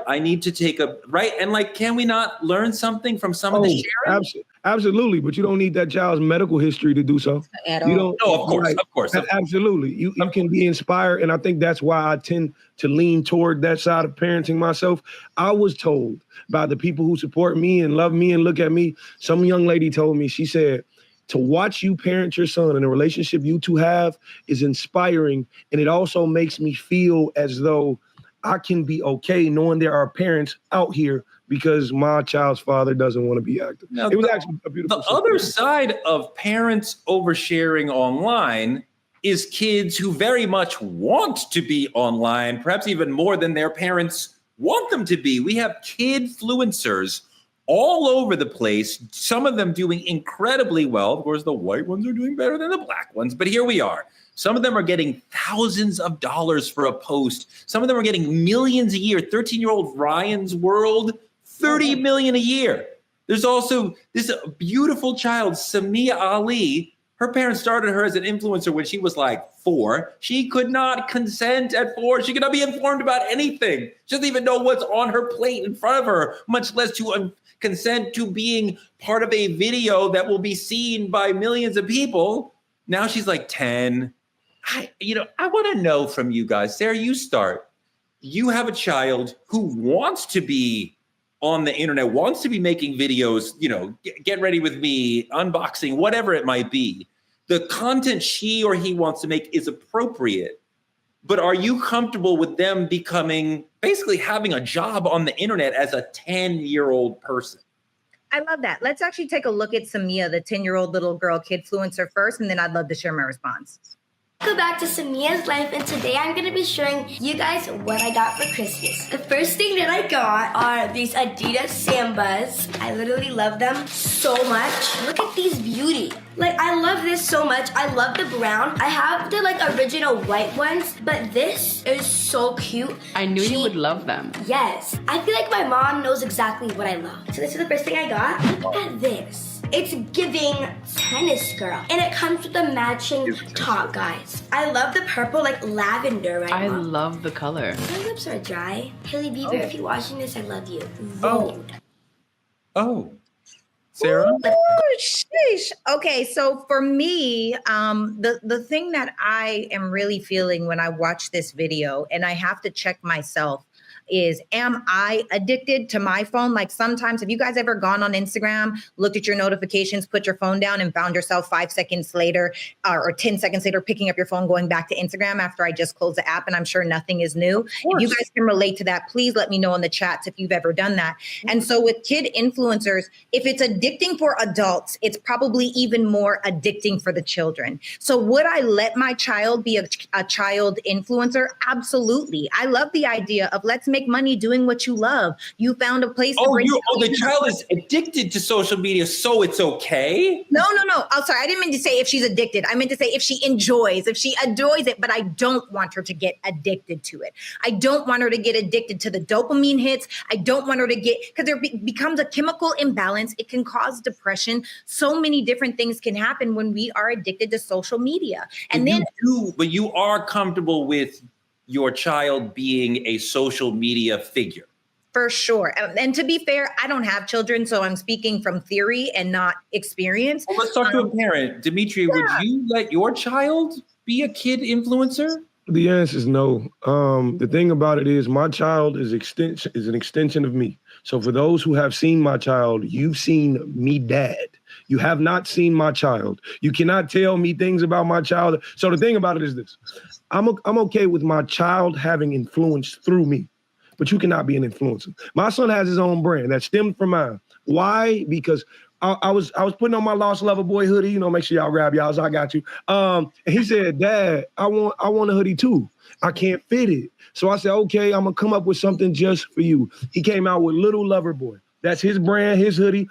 A: I need to take right. And like, can we not learn something from some of the sharing?
C: Absolutely. But you don't need that child's medical history to do so.
B: At all.
A: Of course.
C: Absolutely. You can be inspired. And I think that's why I tend to lean toward that side of parenting myself. I was told by the people who support me and love me and look at me. Some young lady told me, she said, to watch you parent your son and the relationship you two have is inspiring. And it also makes me feel as though I can be okay knowing there are parents out here because my child's father doesn't want to be active.
A: Now,
C: it was actually a beautiful
A: The other side of parents oversharing online is kids who very much want to be online, perhaps even more than their parents want them to be. We have kid-fluencers all over the place, some of them doing incredibly well. Of course, the white ones are doing better than the black ones, but here we are. Some of them are getting thousands of dollars for a post. Some of them are getting millions a year. 13-year-old Ryan's World, 30 million a year. There's also this beautiful child, Samia Ali. Her parents started her as an influencer when she was like 4. She could not consent at 4. She could not be informed about anything. She doesn't even know what's on her plate in front of her, much less to consent to being part of a video that will be seen by millions of people. Now she's like 10. I want to know from you guys. Sarah, you start. You have a child who wants to be on the internet, wants to be making videos, get ready with me, unboxing, whatever it might be. The content she or he wants to make is appropriate. But are you comfortable with them basically having a job on the internet as a 10-year-old person?
D: I love that. Let's actually take a look at Samia, the 10-year-old little girl kidfluencer first, and then I'd love to share my response.
G: Welcome back to Samia's Life, and today I'm going to be showing you guys what I got for Christmas. The first thing that I got are these Adidas Sambas. I literally love them so much. Look at these beauty. Like, I love this so much. I love the brown. I have the like original white ones, but this is so cute.
I: I knew you would love them.
G: Yes. I feel like my mom knows exactly what I love. So this is the first thing I got. Look at this. It's giving tennis girl. And it comes with a matching top, guys. I love the purple, like lavender right
I: I
G: now.
I: love the color.
G: My lips are dry. Haley Bieber, if you're watching this, I love you. Vote.
A: Oh. Sarah?
D: Ooh, sheesh. Okay, so for me, the thing that I am really feeling when I watch this video, and I have to check myself, is am I addicted to my phone? Like sometimes, have you guys ever gone on Instagram, looked at your notifications, put your phone down and found yourself 5 seconds later or 10 seconds later picking up your phone, going back to Instagram after I just closed the app and I'm sure nothing is new? If you guys can relate to that, please let me know in the chats if you've ever done that. And so with kid influencers, if it's addicting for adults, it's probably even more addicting for the children. So would I let my child be a child influencer? Absolutely. I love the idea of let's make money doing what you love. You found a place to bring
A: the child is addicted to social media, so it's okay?
D: No. Oh, sorry. I didn't mean to say if she's addicted. I meant to say if she enjoys it, but I don't want her to get addicted to it. I don't want her to get addicted to the dopamine hits. I don't want her to get, because there becomes a chemical imbalance. It can cause depression. So many different things can happen when we are addicted to social media.
A: But you are comfortable with your child being a social media figure.
D: For sure. And to be fair, I don't have children, so I'm speaking from theory and not experience.
A: Well, let's talk to a parent. Dimitri, would you let your child be a kid influencer?
C: The answer is no. The thing about it is my child is an extension of me. So for those who have seen my child, you've seen me, dad. You have not seen my child. You cannot tell me things about my child. So the thing about it is this. I'm okay with my child having influence through me, but you cannot be an influencer. My son has his own brand that stemmed from mine. Why? Because I was putting on my Lost Lover Boy hoodie. Make sure y'all grab y'all's. I got you. And he said, Dad, I want a hoodie too. I can't fit it. So I said, okay, I'm gonna come up with something just for you. He came out with Little Lover Boy. That's his brand, his hoodie.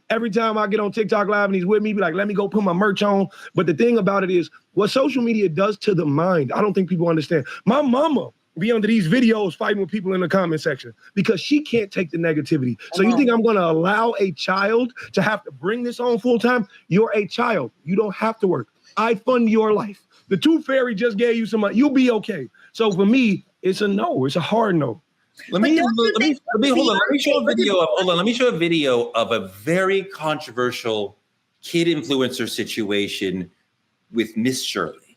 C: Every time I get on TikTok Live and he's with me, he be like, let me go put my merch on. But the thing about it is, what social media does to the mind, I don't think people understand. My mama be under these videos fighting with people in the comment section because she can't take the negativity. So you think I'm going to allow a child to have to bring this on full time? You're a child. You don't have to work. I fund your life. The Tooth Fairy just gave you some money. You'll be okay. So for me, it's a no. It's a hard no.
A: Let me show a video of a very controversial kid influencer situation with Miss Shirley.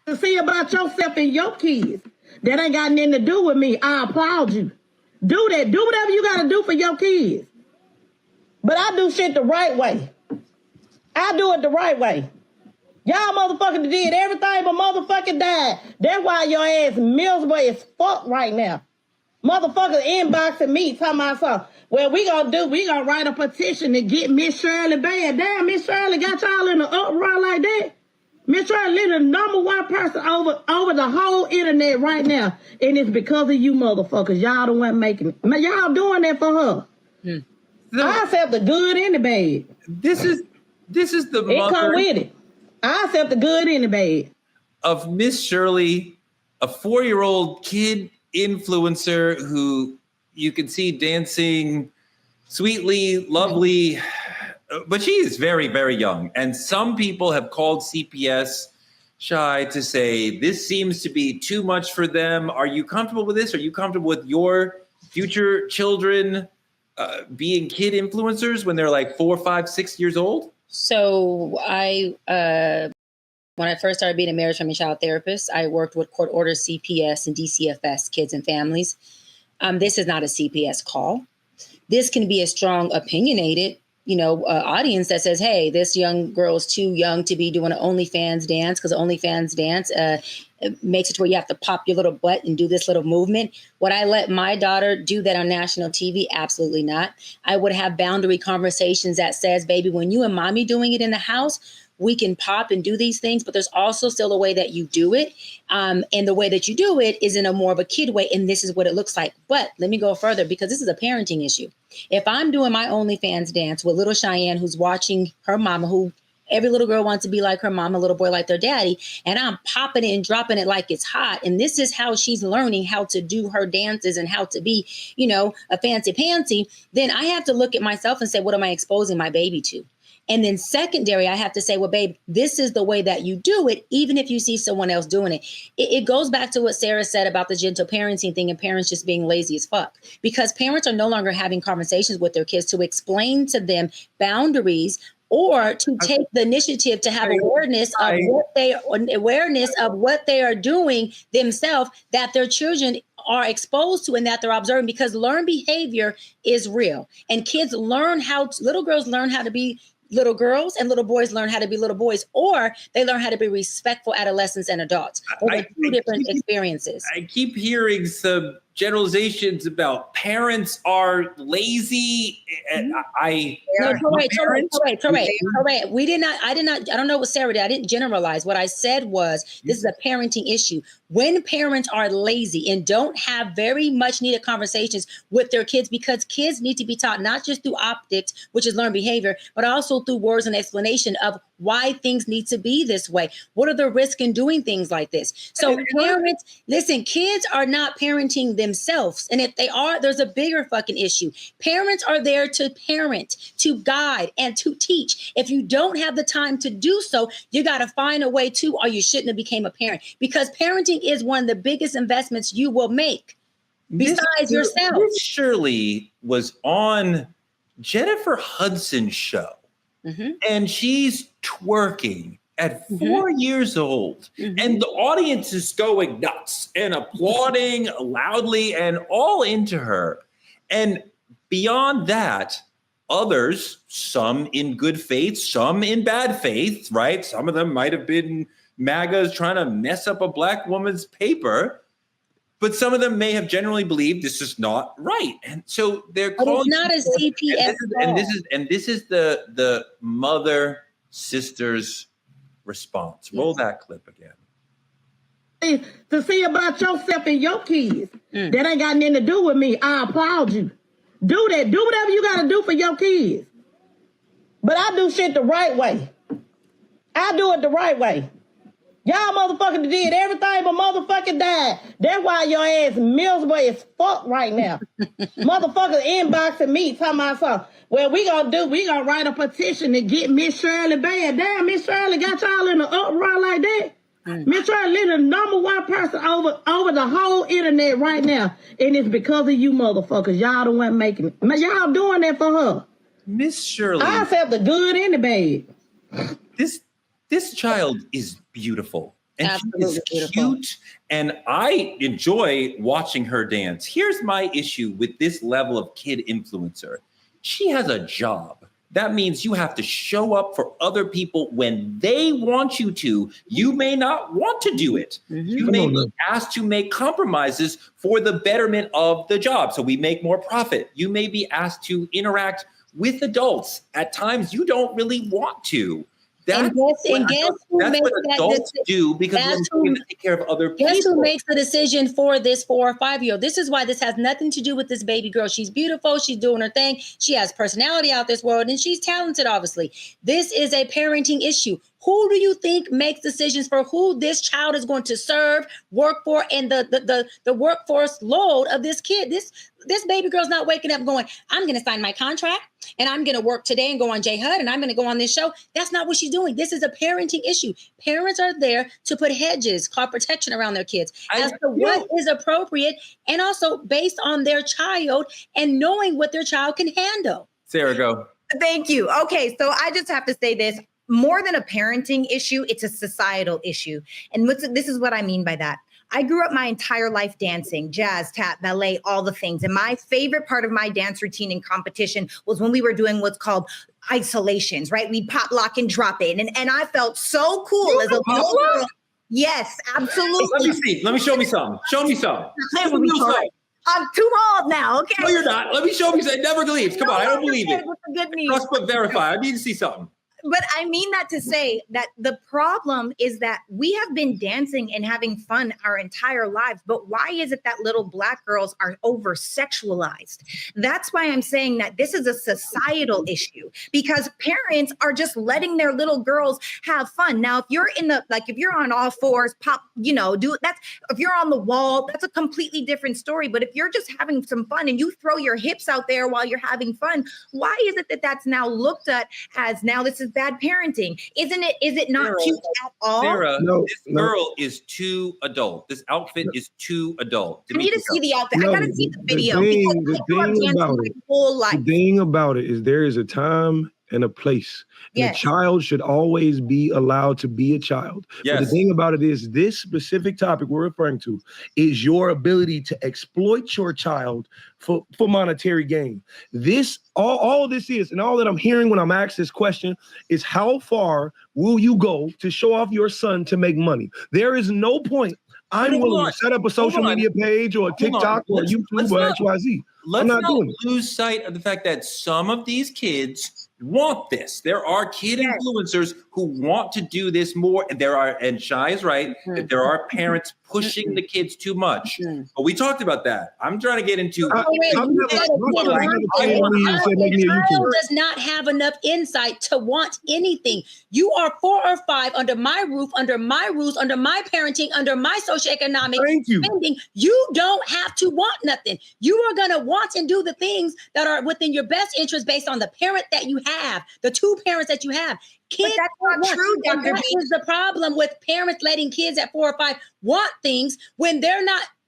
J: To see about yourself and your kids. That ain't got nothing to do with me. I applaud you. Do that. Do whatever you got to do for your kids. But I do shit the right way. I do it the right way. Y'all motherfuckers did everything but motherfucking died. That's why your ass miserable as fuck right now. Motherfuckers inboxing me talking about something. Well, we gonna write a petition to get Miss Shirley banned. Damn, Miss Shirley got y'all in an uproar like that. Miss Shirley is the #1 person over the whole internet right now. And it's because of you motherfuckers. Y'all the one making it. Y'all doing that for her. I accept the good and the bad.
A: This is the mother.
J: It come with it. I accept the good and the bad.
A: Of Miss Shirley, a 4-year-old kid influencer who you can see dancing sweetly, lovely, but she is very, very young. And some people have called CPS shy to say this seems to be too much for them. Are you comfortable with this? Are you comfortable with your future children being kid influencers when they're like 4, 5, 6 years old?
B: So when I first started being a marriage, family, child therapist, I worked with court order CPS and DCFS kids and families. This is not a CPS call. This can be a strong opinionated audience that says, hey, this young girl is too young to be doing an OnlyFans dance, because OnlyFans dance makes it to where you have to pop your little butt and do this little movement. Would I let my daughter do that on national TV? Absolutely not. I would have boundary conversations that says, baby, when you and mommy doing it in the house, we can pop and do these things, but there's also still a way that you do it. And the way that you do it is in a more of a kid way. And this is what it looks like. But let me go further, because this is a parenting issue. If I'm doing my OnlyFans dance with little Cheyenne, who's watching her mama, who every little girl wants to be like her mama, little boy like their daddy, and I'm popping it and dropping it like it's hot, and this is how she's learning how to do her dances and how to be, a fancy pantsy, then I have to look at myself and say, what am I exposing my baby to? And then secondary, I have to say, well, babe, this is the way that you do it, even if you see someone else doing it. It goes back to what Sarah said about the gentle parenting thing and parents just being lazy as fuck, because parents are no longer having conversations with their kids to explain to them boundaries, or to take the initiative to have awareness of what they are doing themselves, that their children are exposed to and that they're observing, because learned behavior is real. And little girls learn how to be little girls, and little boys learn how to be little boys, or they learn how to be respectful adolescents and adults. Those are two different experiences.
A: I keep hearing some generalizations about parents are lazy.
B: Correct. We did not. I don't know what Sarah did. I didn't generalize. What I said was, this is a parenting issue. When parents are lazy and don't have very much needed conversations with their kids, because kids need to be taught not just through optics, which is learned behavior, but also through words and explanation of why things need to be this way. What are the risks in doing things like this? So parents, listen, kids are not parenting themselves. And if they are, there's a bigger fucking issue. Parents are there to parent, to guide, and to teach. If you don't have the time to do so, you got to find a way to, or you shouldn't have became a parent, because parenting is one of the biggest investments you will make besides yourself.
A: Miss Shirley was on Jennifer Hudson's show. Mm-hmm. And she's twerking at 4 years old. Mm-hmm. And the audience is going nuts and applauding loudly and all into her. And beyond that, others, some in good faith, some in bad faith, right? Some of them might have been MAGAs trying to mess up a Black woman's paper. But some of them may have generally believed this is not right, and so they're calling.
B: It's not a CPS.
A: And this is the mother sister's response. Roll that clip again.
J: To see about yourself and your kids, that ain't got nothing to do with me. I applaud you. Do that. Do whatever you got to do for your kids. But I do shit the right way. I do it the right way. Y'all motherfuckers did everything but motherfucking died. That's why your ass miserable as fuck right now. Motherfuckers inboxing me talking about something. Well, we gonna write a petition to get Miss Shirley banned. Damn, Miss Shirley got y'all in an uproar like that. Miss Shirley is the number one person over the whole internet right now. And it's because of you motherfuckers. Y'all the one making it. Y'all doing that for her.
A: Miss Shirley.
J: I felt the good and the bad.
A: This child is beautiful, and
B: absolutely
A: she is cute, and I enjoy watching her dance. Here's my issue with this level of kid influencer. She has a job. That means you have to show up for other people when they want you to. You may not want to do it. Mm-hmm. You may be asked to make compromises for the betterment of the job, so we make more profit. You may be asked to interact with adults. At times, you don't really want to. That's what adults do, because we have to take care of other people.
B: Guess who makes the decision for this 4 or 5 year old? This is why this has nothing to do with this baby girl. She's beautiful. She's doing her thing. She has personality out this world, and she's talented, obviously. This is a parenting issue. Who do you think makes decisions for who this child is going to serve, work for, and the workforce load of this kid? This baby girl's not waking up going, I'm going to sign my contract and I'm going to work today and go on J HUD and I'm going to go on this show. That's not what she's doing. This is a parenting issue. Parents are there to put hedges, called protection, around their kids as to what is appropriate, and also based on their child and knowing what their child can handle.
A: Sarah, go.
D: Thank you. Okay, so I just have to say this. More than a parenting issue, it's a societal issue. And this is what I mean by that. I grew up my entire life dancing, jazz, tap, ballet, all the things. And my favorite part of my dance routine and competition was when we were doing what's called isolations, right? We'd pop, lock, and drop it. And I felt so cool as a little girl. Yes, absolutely.
A: Let me see. Let me show me something. Show me something.
D: I'm too old now, okay?
A: No, you're not. Let me show me something. It never believes. Come on, I don't believe it.
D: Good news.
A: Trust but verify. I need to see something.
D: But I mean that to say that the problem is that we have been dancing and having fun our entire lives. But why is it that little Black girls are over sexualized? That's why I'm saying that this is a societal issue, because parents are just letting their little girls have fun. Now, if you're if you're on all fours, pop, if you're on the wall, that's a completely different story. But if you're just having some fun and you throw your hips out there while you're having fun, why is it that that's now looked at as now this is bad parenting? Isn't it? Is it not cute at all?
A: Sarah, this girl is too adult. This outfit is too adult.
D: I need to see the outfit. I gotta see the video. The
C: thing about it is there is a time and a place. And a child should always be allowed to be a child.
A: Yes.
C: But the thing about it is this specific topic we're referring to is your ability to exploit your child for monetary gain. This, all this is, and all that I'm hearing when I'm asked this question is how far will you go to show off your son to make money? There is no point. I'm willing to set up a social media page or a TikTok or YouTube or XYZ.
A: Let's not lose sight of the fact that some of these kids want this. There are kid influencers who want to do this more. And Shai is right, that there are parents pushing the kids too much. But we talked about that. I'm trying to get into
B: child does not have enough insight to want anything. You are 4 or 5 under my roof, under my rules, under my parenting, under my socioeconomic spending. You don't have to want nothing. You are going to want and do the things that are within your best interest based on the parent that you have, the 2 parents that you have. Kids,
D: but that's not true, Dr.
B: That is the problem with parents letting kids at 4 or 5 want things when they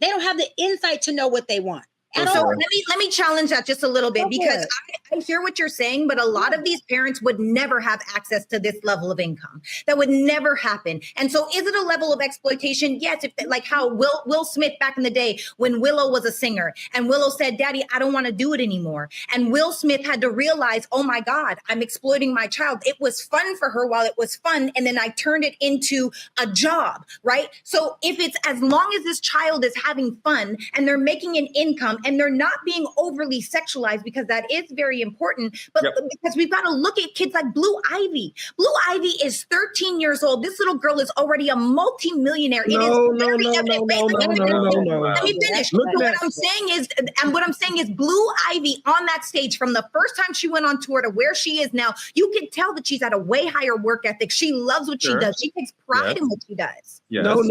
B: don't have the insight to know what they want.
D: So let me challenge that just a little bit, because I hear what you're saying, but a lot of these parents would never have access to this level of income. That would never happen. And so is it a level of exploitation? Yes. If like how Will Smith back in the day when Willow was a singer and Willow said, "Daddy, I don't want to do it anymore." And Will Smith had to realize, oh my God, I'm exploiting my child. It was fun for her while it was fun. And then I turned it into a job, right? So if it's as long as this child is having fun and they're making an income, and they're not being overly sexualized, because that is very important. But because we've got to look at kids like Blue Ivy. Blue Ivy is 13 years old. This little girl is already a multi-millionaire. Let me finish. What I'm saying is Blue Ivy on that stage from the first time she went on tour to where she is now, you can tell that she's at a way higher work ethic. She loves what she does. She takes pride in what she does.
C: No.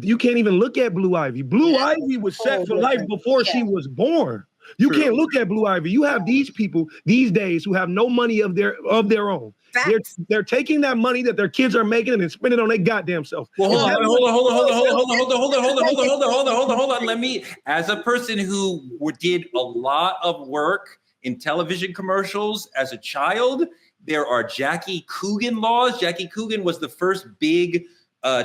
C: You can't even look at Blue Ivy. Blue Ivy was set for life before she was born. You can't look at Blue Ivy. You have these people these days who have no money of their own. They're taking that money that their kids are making and spending it on their goddamn self.
A: Well, hold on. Let me, as a person who did a lot of work in television commercials as a child, there are Jackie Coogan laws. Jackie Coogan was the first big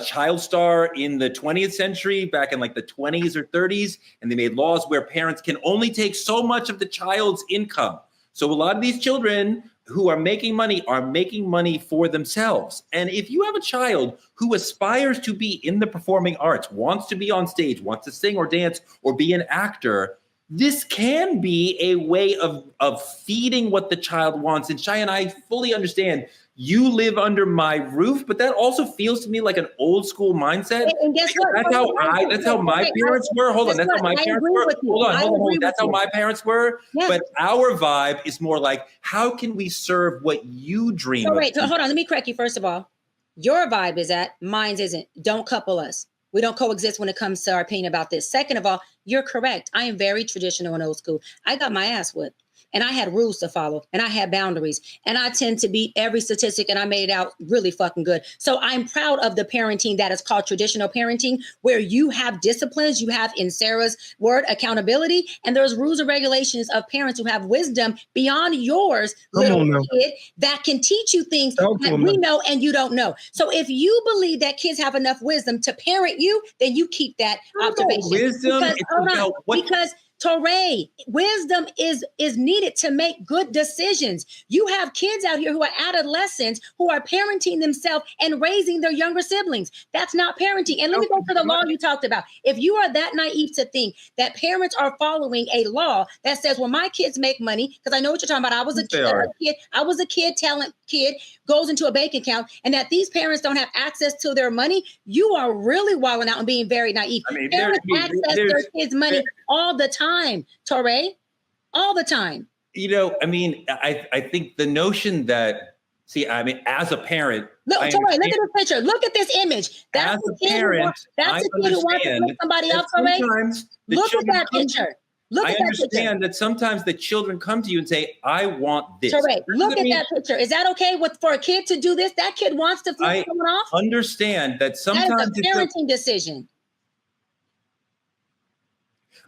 A: child star in the 20th century, back in like the 20s or 30s, and they made laws where parents can only take so much of the child's income. So a lot of these children who are making money for themselves. And if you have a child who aspires to be in the performing arts, wants to be on stage, wants to sing or dance or be an actor, this can be a way of feeding what the child wants. And Shai and I fully understand you live under my roof, but that also feels to me like an old school mindset.
B: And guess what?
A: That's how my parents were. Hold on. That's how my parents were. Hold on. That's how my parents were. But our vibe is more like, how can we serve what you dream of?
B: So hold on. Let me correct you. First of all, your vibe is that, mine isn't. Don't couple us. We don't coexist when it comes to our opinion about this. Second of all, you're correct. I am very traditional and old school. I got my ass whipped. and I had rules to follow and I had boundaries, and I tend to beat every statistic, and I made it out really fucking good. So I'm proud of the parenting that is called traditional parenting, where you have disciplines, you have, in Sarah's word, accountability, and there's rules and regulations of parents who have wisdom beyond yours, little kid, that can teach you things that we know and you don't know. So if you believe that kids have enough wisdom to parent you, then you keep that observation.
A: Wisdom,
B: Because Touré, wisdom is needed to make good decisions. You have kids out here who are adolescents who are parenting themselves and raising their younger siblings. That's not parenting. And let me go to the law you talked about. If you are that naive to think that parents are following a law that says, well, my kids make money, because I know what you're talking about. I was a kid, talent kid, goes into a bank account, and that these parents don't have access to their money, you are really wilding out and being very naive. I mean, parents access their kids' money all the time, Touré, all the time.
A: You know, I mean, I think the notion that, as a parent,
B: look, Touré, look at this picture. Look at this image. That's a kid who wants to put somebody else, Touré. Look at that picture. I
A: understand that sometimes the children come to you and say, I want this.
B: Correct. Look at that picture. Is that okay for a kid to do this? That kid wants to flip someone off?
A: I understand that sometimes
B: that is a parenting decision.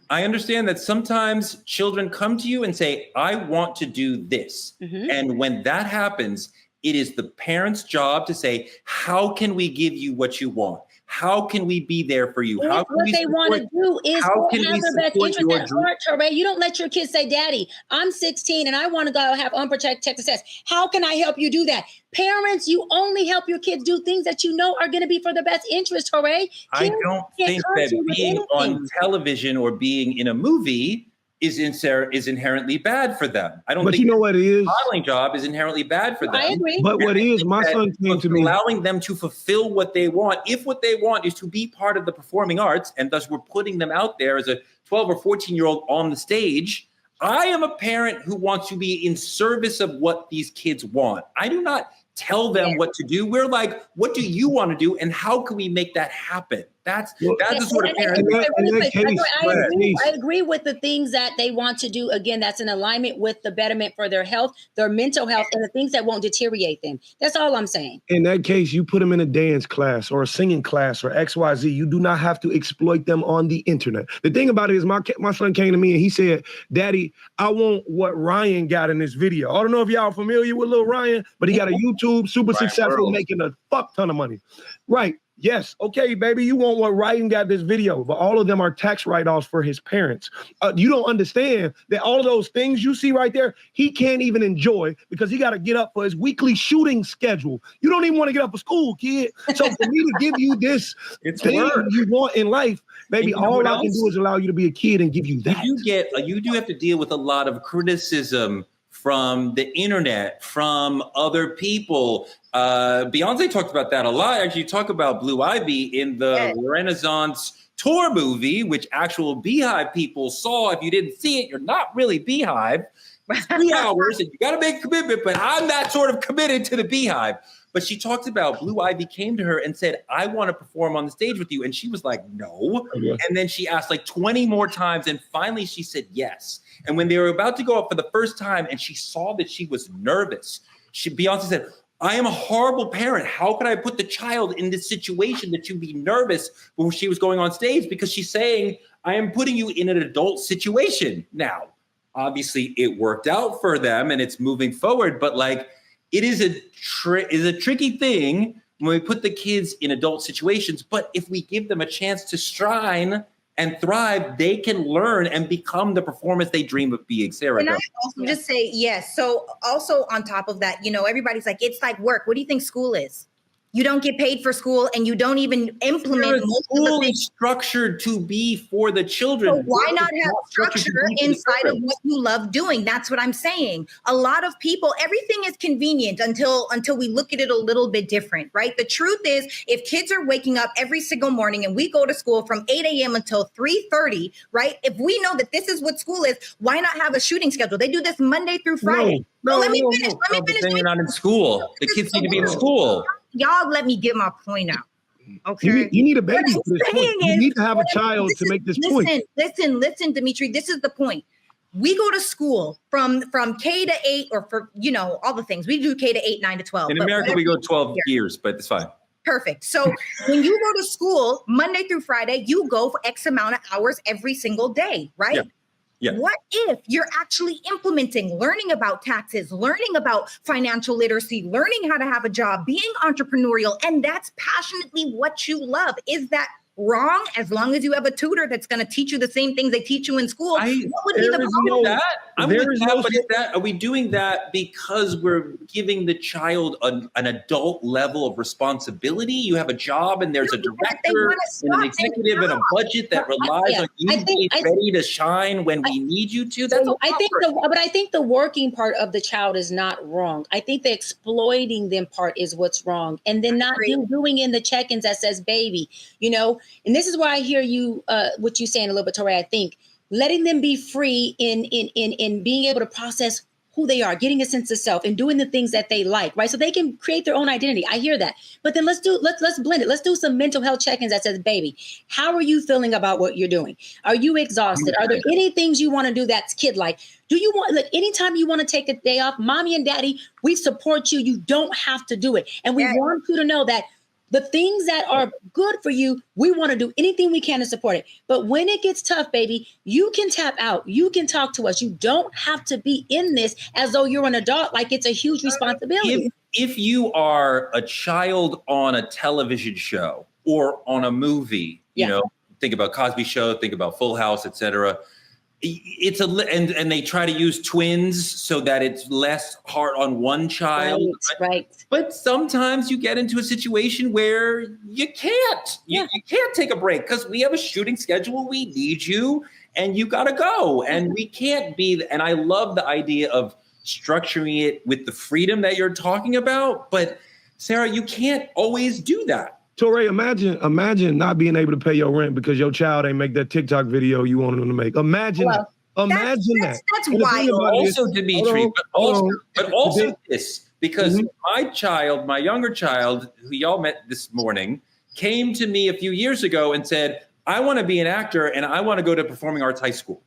A: I understand that sometimes children come to you and say, I want to do this. Mm-hmm. And when that happens, it is the parent's job to say, how can we give you what you want? How can we be there for you?
B: What they want to do is have their best interest at heart, Touré. You don't let your kids say, Daddy, I'm 16 and I want to go have unprotected sex. How can I help you do that? Parents, you only help your kids do things that you know are going to be for the best interest, Touré.
A: I don't think that being on television or being in a movie is inherently bad for them. I don't think
C: you know what it is?
A: Modeling job is inherently bad for them.
B: I agree.
C: But what is, my son came to me.
A: Allowing them to fulfill what they want, if what they want is to be part of the performing arts, and thus we're putting them out there as a 12 or 14-year-old on the stage. I am a parent who wants to be in service of what these kids want. I do not tell them what to do. We're like, what do you want to do? And how can we make that happen? That's the sort of parent.
B: I agree with the things that they want to do. Again, that's in alignment with the betterment for their health, their mental health, and the things that won't deteriorate them. That's all I'm saying.
C: In that case, you put them in a dance class or a singing class or XYZ. You do not have to exploit them on the internet. The thing about it is my son came to me and he said, Daddy, I want what Ryan got in this video. I don't know if y'all are familiar with Lil Ryan, but he got a YouTube, super successful, making a fuck ton of money. Right. Yes. Okay, baby, you want what Ryan got this video, but all of them are tax write-offs for his parents. You don't understand that all of those things you see right there, he can't even enjoy because he got to get up for his weekly shooting schedule. You don't even want to get up for school, kid. So for me to give you this thing you want in life, baby, all I can do is allow you to be a kid and give you that.
A: You do have to deal with a lot of criticism from the internet, from other people. Beyonce talked about that a lot. Actually, you talk about Blue Ivy in the Renaissance tour movie, which actual Beehive people saw. If you didn't see it, you're not really Beehive. It's 3 hours and you got to make a commitment, but I'm not sort of committed to the Beehive. But she talked about Blue Ivy came to her and said, I want to perform on the stage with you. And she was like, no. And then she asked like 20 more times. And finally she said yes. And when they were about to go up for the first time and she saw that she was nervous, Beyonce said, I am a horrible parent. How could I put the child in this situation that you'd be nervous when she was going on stage? Because she's saying, I am putting you in an adult situation. Now, obviously it worked out for them and it's moving forward, but like, it is a tricky thing when we put the kids in adult situations. But if we give them a chance to shine and thrive, they can learn and become the performance they dream of being. Sarah,
D: and I also just say yes. So also on top of that, everybody's like, it's like work. What do you think school is? You don't get paid for school and you don't even implement
A: school is structured to be for the children.
D: So why not have structure inside of what you love doing? That's what I'm saying. A lot of people, everything is convenient until we look at it a little bit different, right? The truth is, if kids are waking up every single morning and we go to school from 8 a.m. until 3:30, right? If we know that this is what school is, why not have a shooting schedule? They do this Monday through Friday. Let me finish.
A: Then you're not in school. The kids need to be in school.
D: Y'all let me get my point out. Okay.
C: You need a baby for this point. You need to have a child to make this point.
D: Listen, Dimitri, this is the point. we go to school from K to 8, or for, you know, all the things. We do K to 8, 9 to 12.
A: In America, we go 12 years, but it's fine.
D: Perfect. So when you go to school Monday through Friday, you go for X amount of hours every single day, right?
A: Yeah. Yeah.
D: What if you're actually implementing, learning about taxes, learning about financial literacy, learning how to have a job, being entrepreneurial, and that's passionately what you love? Is that wrong? As long as you have a tutor that's going to teach you the same things they teach you in school, what would be the problem?
A: Are we doing that because we're giving the child an adult level of responsibility? You have a job and there's a director and an executive and a budget that relies on you being ready to shine when we need you to. That's
B: I think the working part of the child is not wrong. I think the exploiting them part is what's wrong. And then not doing in the check-ins that says baby, you know. And this is why I hear you, what you're saying a little bit, Tori. I think letting them be free in being able to process who they are, getting a sense of self, and doing the things that they like, right? So they can create their own identity. I hear that. But then let's blend it. Let's do some mental health check-ins that says, baby, how are you feeling about what you're doing? Are you exhausted? Are there any things you want to do that's kid-like? Do you want, like, anytime you want to take a day off, mommy and daddy, we support you. You don't have to do it. And we want you to know that the things that are good for you, we want to do anything we can to support it. But when it gets tough, baby, you can tap out. You can talk to us. You don't have to be in this as though you're an adult, like it's a huge responsibility.
A: If you are a child on a television show or on a movie, you know, think about Cosby Show, think about Full House, etc. It's and they try to use twins so that it's less hard on one child.
B: Right.
A: But sometimes you get into a situation where you can't. You can't take a break because we have a shooting schedule. We need you and you got to go. And we can't be. And I love the idea of structuring it with the freedom that you're talking about. But Sarah, you can't always do that.
C: Tori, imagine not being able to pay your rent because your child ain't make that TikTok video you wanted them to make. Imagine that.
D: That's wild.
A: Also, Dimitri, but also this, because my younger child, who y'all met this morning, came to me a few years ago and said, I want to be an actor and I want to go to performing arts high school.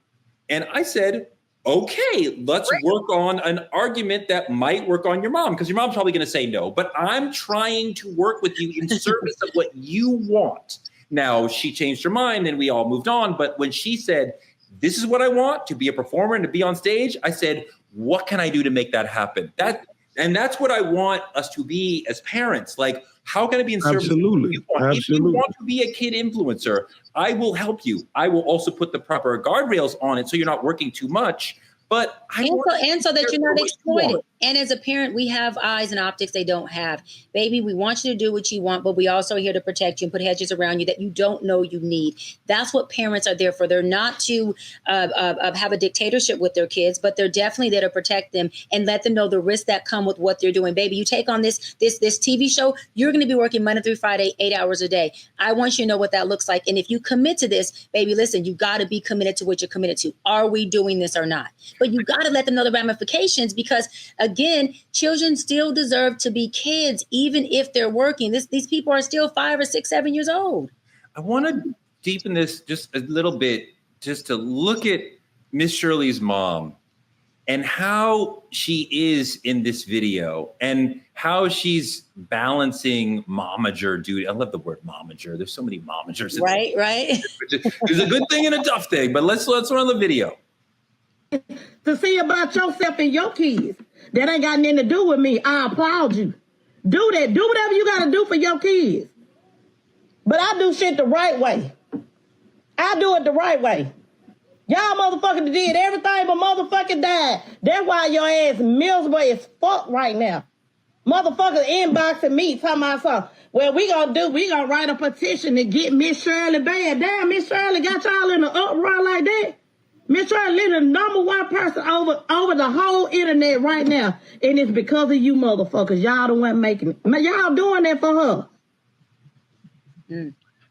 A: And I said, okay, let's work on an argument that might work on your mom, because your mom's probably going to say no, but I'm trying to work with you in service of what you want. Now, she changed her mind and we all moved on. But when she said, this is what I want, to be a performer and to be on stage, I said, what can I do to make that happen? That's what I want us to be as parents. Like, how can I be in service?
C: Absolutely.
A: If you want to be a kid influencer, I will help you. I will also put the proper guardrails on it so you're not working too much. But
B: so that you're not exploited. And as a parent, we have eyes and optics they don't have. Baby, we want you to do what you want, but we also are here to protect you and put hedges around you that you don't know you need. That's what parents are there for. They're not to have a dictatorship with their kids, but they're definitely there to protect them and let them know the risks that come with what they're doing. Baby, you take on this TV show, you're going to be working Monday through Friday, 8 hours a day. I want you to know what that looks like. And if you commit to this, baby, listen, you got to be committed to what you're committed to. Are we doing this or not? But you got to let them know the ramifications, because again, children still deserve to be kids, even if they're working. These people are still 5 or 6, 7 years old.
A: I want to deepen this just a little bit, just to look at Miss Shirley's mom and how she is in this video and how she's balancing momager duty. I love the word momager. There's so many momagers.
B: Right.
A: It's a good thing and a tough thing, but let's run the video.
J: To see about yourself and your kids. That ain't got nothing to do with me. I applaud you. Do that. Do whatever you got to do for your kids. But I do shit the right way. I do it the right way. Y'all motherfuckers did everything but motherfucking died. That's why your ass miserable as fuck right now. Motherfuckers inboxing me talking about something. Well, we gonna write a petition to get Miss Shirley banned. Damn, Miss Shirley got y'all in an uproar like that. Miss Shirley, the number one person over the whole internet right now. And it's because of you motherfuckers. Y'all the one making it. Y'all doing that for her.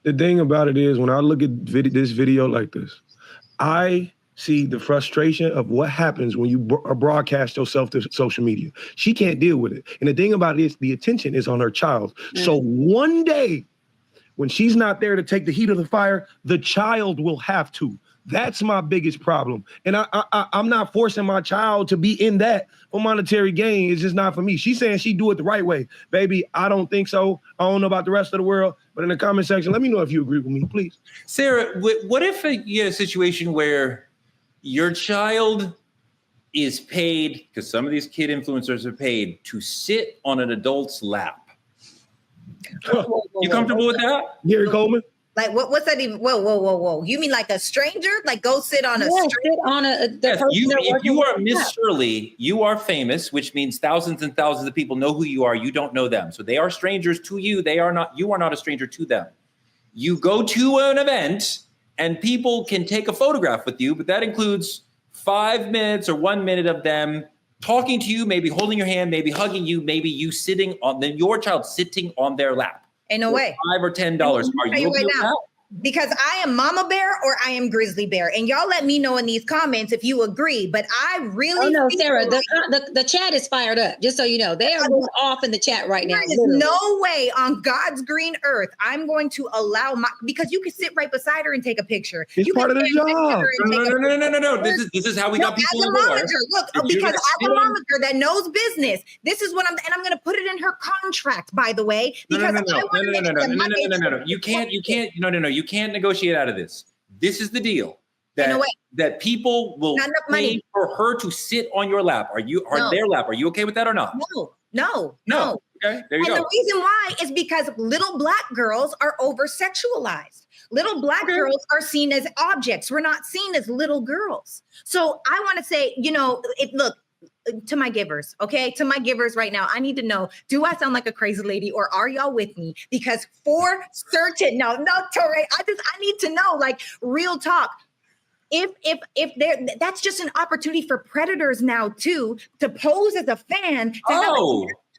C: The thing about it is, when I look at this video like this, I see the frustration of what happens when you broadcast yourself to social media. She can't deal with it. And the thing about it is, the attention is on her child. So one day, when she's not there to take the heat of the fire, the child will have to. That's my biggest problem. And I'm not forcing my child to be in that for monetary gain. It's just not for me. She's saying she do it the right way. Baby, I don't think so. I don't know about the rest of the world. But in the comment section, let me know if you agree with me, please.
A: Sarah, what if you had a situation where your child is paid, because some of these kid influencers are paid, to sit on an adult's lap? You comfortable with that?
C: Gary Coleman?
D: Like what's that even? Whoa. You mean like a stranger? Like go sit on a stranger?
B: Sit on
A: If you are Miss Shirley, you are famous, which means thousands and thousands of people know who you are. You don't know them. So they are strangers to you. You are not a stranger to them. You go to an event and people can take a photograph with you, but that includes 5 minutes or 1 minute of them talking to you, maybe holding your hand, maybe hugging you, maybe you sitting on your child sitting on their lap.
D: Ain't no way.
A: $5 or $10. Are you okay with that?
D: Because I am Mama Bear or I am Grizzly Bear. And y'all let me know in these comments if you agree. But I really
B: no, Sarah, the chat is fired up, just so you know. They are going off in the chat right now.
D: There is no way on God's green earth I'm going to allow because you can sit right beside her and take a picture.
C: It's part of the job.
A: No. This is how we got people on board.
D: Look, because as a momager that knows business, this is what I'm going to put it in her contract, by the way. Because
A: No. You can't negotiate out of this. This is the deal. That people will pay for her to sit on your lap. Their lap. Are you okay with that or not?
D: No.
A: Okay, there you go.
D: And the reason why is because little black girls are over-sexualized. Little black girls are seen as objects. We're not seen as little girls. So I want to say, look, to my givers, okay? To my givers right now, I need to know, do I sound like a crazy lady or are y'all with me? Because for certain, no, Torre, I need to know, like, real talk. If that's just an opportunity for predators now too, to pose as a fan.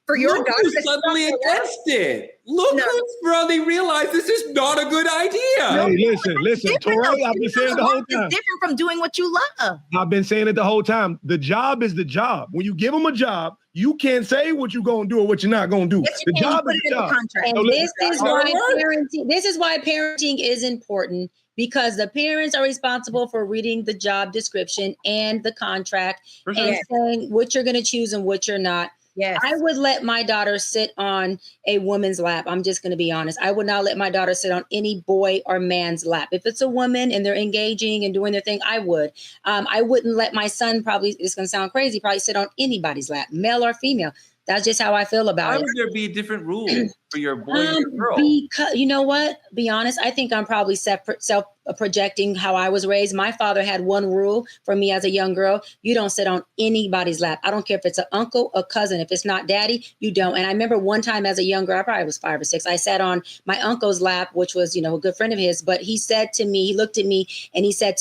D: For your
A: daughter suddenly against it. Look who's really realized this is not a good idea.
C: Hey, listen, Torre, I've been saying it the whole time.
D: It's different from doing what you love.
C: I've been saying it the whole time. The job is the job. When you give them a job, you can't say what you're going to do or what you're not going to do.
D: Yes,
C: the job is the job.
B: And this is why parenting is important. Because the parents are responsible for reading the job description and the contract and saying what you're going to choose and what you're not.
D: Yes.
B: I would let my daughter sit on a woman's lap. I'm just going to be honest. I would not let my daughter sit on any boy or man's lap. If it's a woman and they're engaging and doing their thing, I would. I wouldn't let my son, probably, it's going to sound crazy, probably sit on anybody's lap, male or female. That's just how I feel about it.
A: Why would there be different rules for your boy and your girl?
B: Because, you know what? Be honest, I think I'm probably self-projecting how I was raised. My father had one rule for me as a young girl. You don't sit on anybody's lap. I don't care if it's an uncle, a cousin. If it's not daddy, you don't. And I remember one time as a young girl, I probably was 5 or 6, I sat on my uncle's lap, which was, a good friend of his. But he said to me, he looked at me and he said,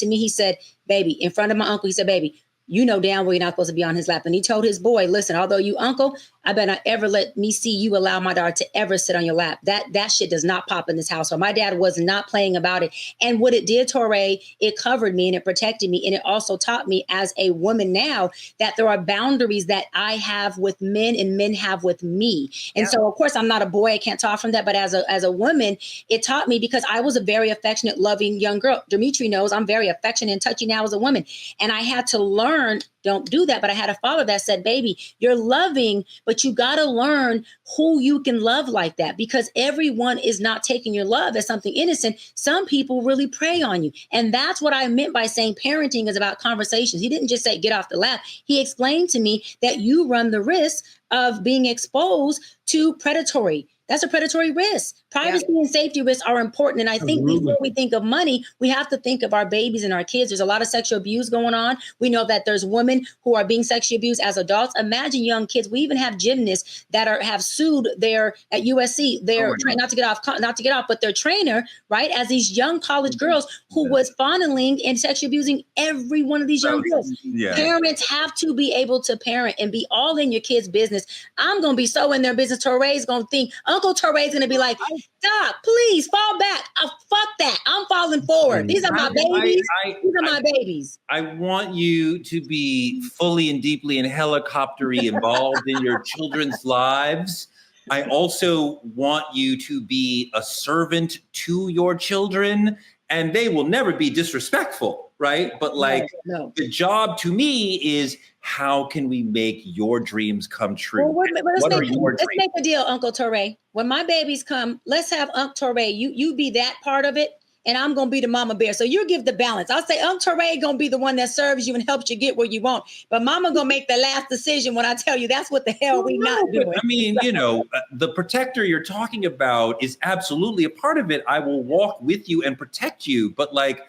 B: baby, in front of my uncle, he said, baby, you know damn well you're not supposed to be on his lap. And he told his boy, listen, although you uncle, I better not ever let me see you allow my daughter to ever sit on your lap. That shit does not pop in this house. So my dad was not playing about it. And what it did, Torre, it covered me and it protected me. And it also taught me as a woman now that there are boundaries that I have with men and men have with me. And so, of course, I'm not a boy. I can't talk from that. But as a woman, it taught me because I was a very affectionate, loving young girl. Dimitri knows I'm very affectionate and touchy now as a woman. And I had to learn, don't do that. But I had a father that said, baby, you're loving, but you got to learn who you can love like that, because everyone is not taking your love as something innocent. Some people really prey on you. And that's what I meant by saying parenting is about conversations. He didn't just say, get off the lap. He explained to me that you run the risk of being exposed to predatory. That's a predatory risk. Privacy and safety risks are important. And I think before we think of money, we have to think of our babies and our kids. There's a lot of sexual abuse going on. We know that there's women who are being sexually abused as adults. Imagine young kids. We even have gymnasts that have sued at USC. They're trying not to get off, but their trainer, right, as these young college girls who was fondling and sexually abusing every one of these young girls. Yeah. Parents have to be able to parent and be all in your kids' business. I'm going to be so in their business. Torre's going to think, Uncle Torre's going to be like, stop, please fall back. Fuck that. I'm falling forward. These are my babies. These are my babies.
A: I want you to be fully and deeply and helicoptery involved in your children's lives. I also want you to be a servant to your children, and they will never be disrespectful, right? But like
B: No.
A: the job to me is how can we make your dreams come true?
B: Well, let's
A: Let's
B: make a deal, Uncle Torre. When my babies come, let's have Uncle Torre. You be that part of it, and I'm gonna be the mama bear. So you give the balance. I'll say Uncle Torre gonna be the one that serves you and helps you get where you want. But Mama gonna make the last decision when I tell you that's what the hell we not doing.
A: I mean, the protector you're talking about is absolutely a part of it. I will walk with you and protect you, but like,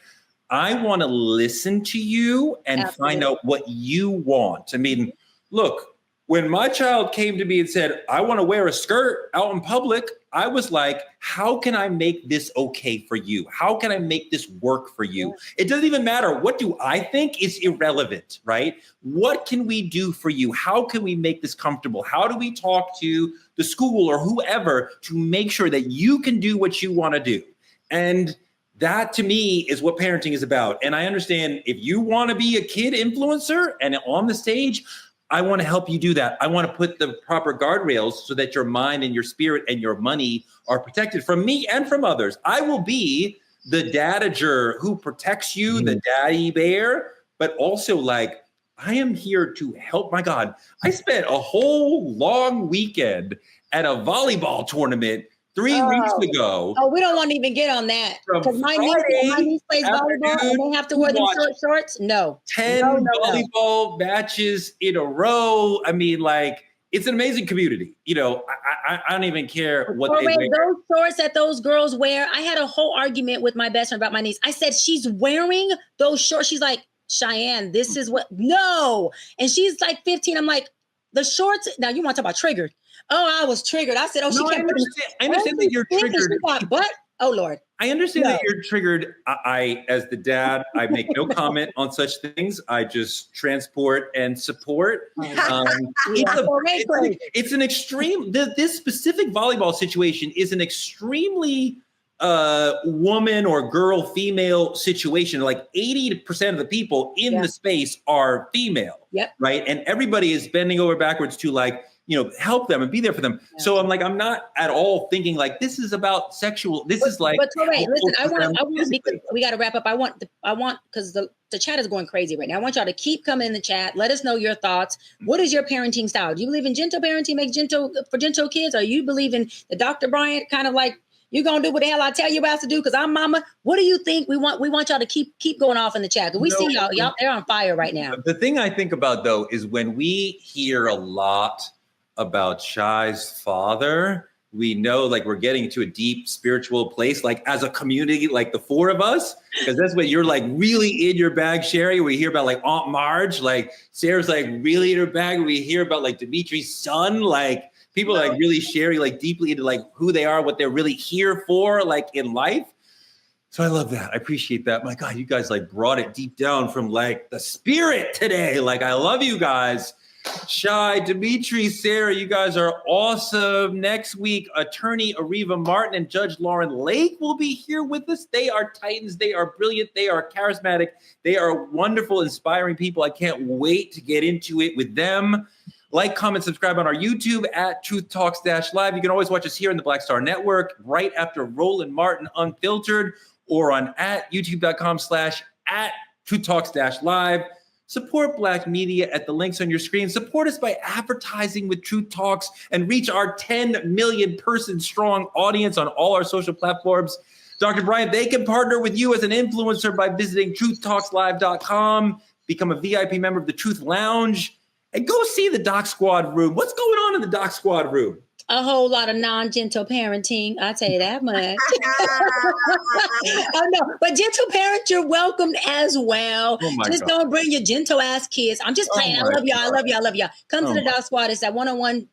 A: I want to listen to you and find out what you want. I mean, look, when my child came to me and said, I want to wear a skirt out in public, I was like, how can I make this okay for you? How can I make this work for you? It doesn't even matter. What do I think is irrelevant, right? What can we do for you? How can we make this comfortable? How do we talk to the school or whoever to make sure that you can do what you want to do? And that to me is what parenting is about. And I understand if you want to be a kid influencer and on the stage, I want to help you do that. I want to put the proper guardrails so that your mind and your spirit and your money are protected from me and from others. I will be the dadager who protects you, the daddy bear, but also like, I am here to help. My God, I spent a whole long weekend at a volleyball tournament 3 weeks ago.
B: Oh, we don't want to even get on that. Because my niece plays volleyball and they have to wear them short shorts. No.
A: 10 volleyball matches in a row. I mean, like, it's an amazing community. I don't even care what they wear.
B: Those shorts that those girls wear. I had a whole argument with my best friend about my niece. I said, she's wearing those shorts. She's like, Cheyenne, this is what, no. And she's like 15. I'm like, the shorts, now you want to talk about triggered. Oh, I was triggered. I said, she can't.
A: I understand that you're triggered.
B: But, oh, Lord.
A: I understand that you're triggered. I, as the dad, I make no comment on such things. I just transport and support. It's an extreme, this specific volleyball situation is an extremely woman or girl, female situation. Like 80% of the people in the space are female, right? And everybody is bending over backwards to like, help them and be there for them. Yeah. So I'm like, I'm not at all thinking like this is about sexual. This is like.
B: But wait, listen, I want because we got to wrap up. I want because the chat is going crazy right now. I want y'all to keep coming in the chat. Let us know your thoughts. What is your parenting style? Do you believe in gentle parenting, make gentle for gentle kids? Or you believe in the Dr. Bryant kind of like you're gonna do what the hell I tell you about to do because I'm mama? What do you think? We want y'all to keep going off in the chat. We see y'all they're on fire right now.
A: The thing I think about though is when we hear a lot about Shai's father, we know like we're getting to a deep spiritual place, like as a community, like the four of us, because that's what you're like really in your bag, Sherry. We hear about like Aunt Marge, like Sarah's like really in her bag. We hear about like Dimitri's son, like people like really sharing like deeply into like who they are, what they're really here for, like in life. So I love that. I appreciate that. My God, you guys like brought it deep down from like the spirit today. Like I love you guys. Shai, Dimitri, Sarah, you guys are awesome. Next week, attorney Ariva Martin and Judge Lauren Lake will be here with us. They are titans. They are brilliant. They are charismatic. They are wonderful, inspiring people. I can't wait to get into it with them. Like, comment, subscribe on our YouTube at TruthTalks-Live. You can always watch us here in the Black Star Network right after Roland Martin Unfiltered or on at youtube.com/@TruthTalks-Live. Support Black media at the links on your screen. Support us by advertising with Truth Talks and reach our 10 million person strong audience on all our social platforms. Dr. Bryant, they can partner with you as an influencer by visiting TruthTalksLive.com, become a VIP member of the Truth Lounge, and go see the Doc Squad room. What's going on in the Doc Squad room?
B: A whole lot of non-gentle parenting. I'll tell you that much. Oh, no. But gentle parents, you're welcome as well. Just don't bring your gentle ass kids. I'm just playing. I love y'all. I love y'all. I love y'all. Come to the Doc Squad. It's that one-on-one,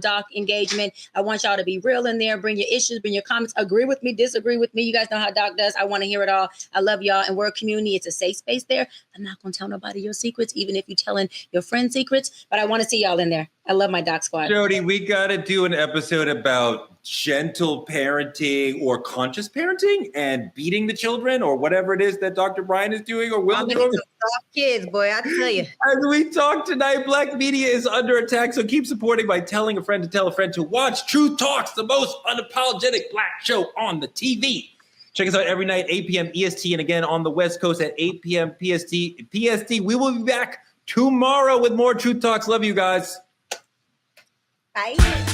B: doc engagement. I want y'all to be real in there. Bring your issues, bring your comments. Agree with me, disagree with me. You guys know how Doc does. I want to hear it all. I love y'all. And we're a community. It's a safe space there. I'm not going to tell nobody your secrets, even if you're telling your friends secrets. But I want to see y'all in there. I love my Doc Squad.
A: Jody, we got to do an episode about gentle parenting or conscious parenting and beating the children or whatever it is that Dr. Brian is doing or will do.
D: Soft kids, boy, I tell you.
A: As we talk tonight, Black media is under attack, so keep supporting by telling a friend to tell a friend to watch Truth Talks, the most unapologetic Black show on the TV. Check us out every night, 8 p.m. EST, and again on the West Coast at 8 p.m. PST. We will be back tomorrow with more Truth Talks. Love you guys.
D: Bye.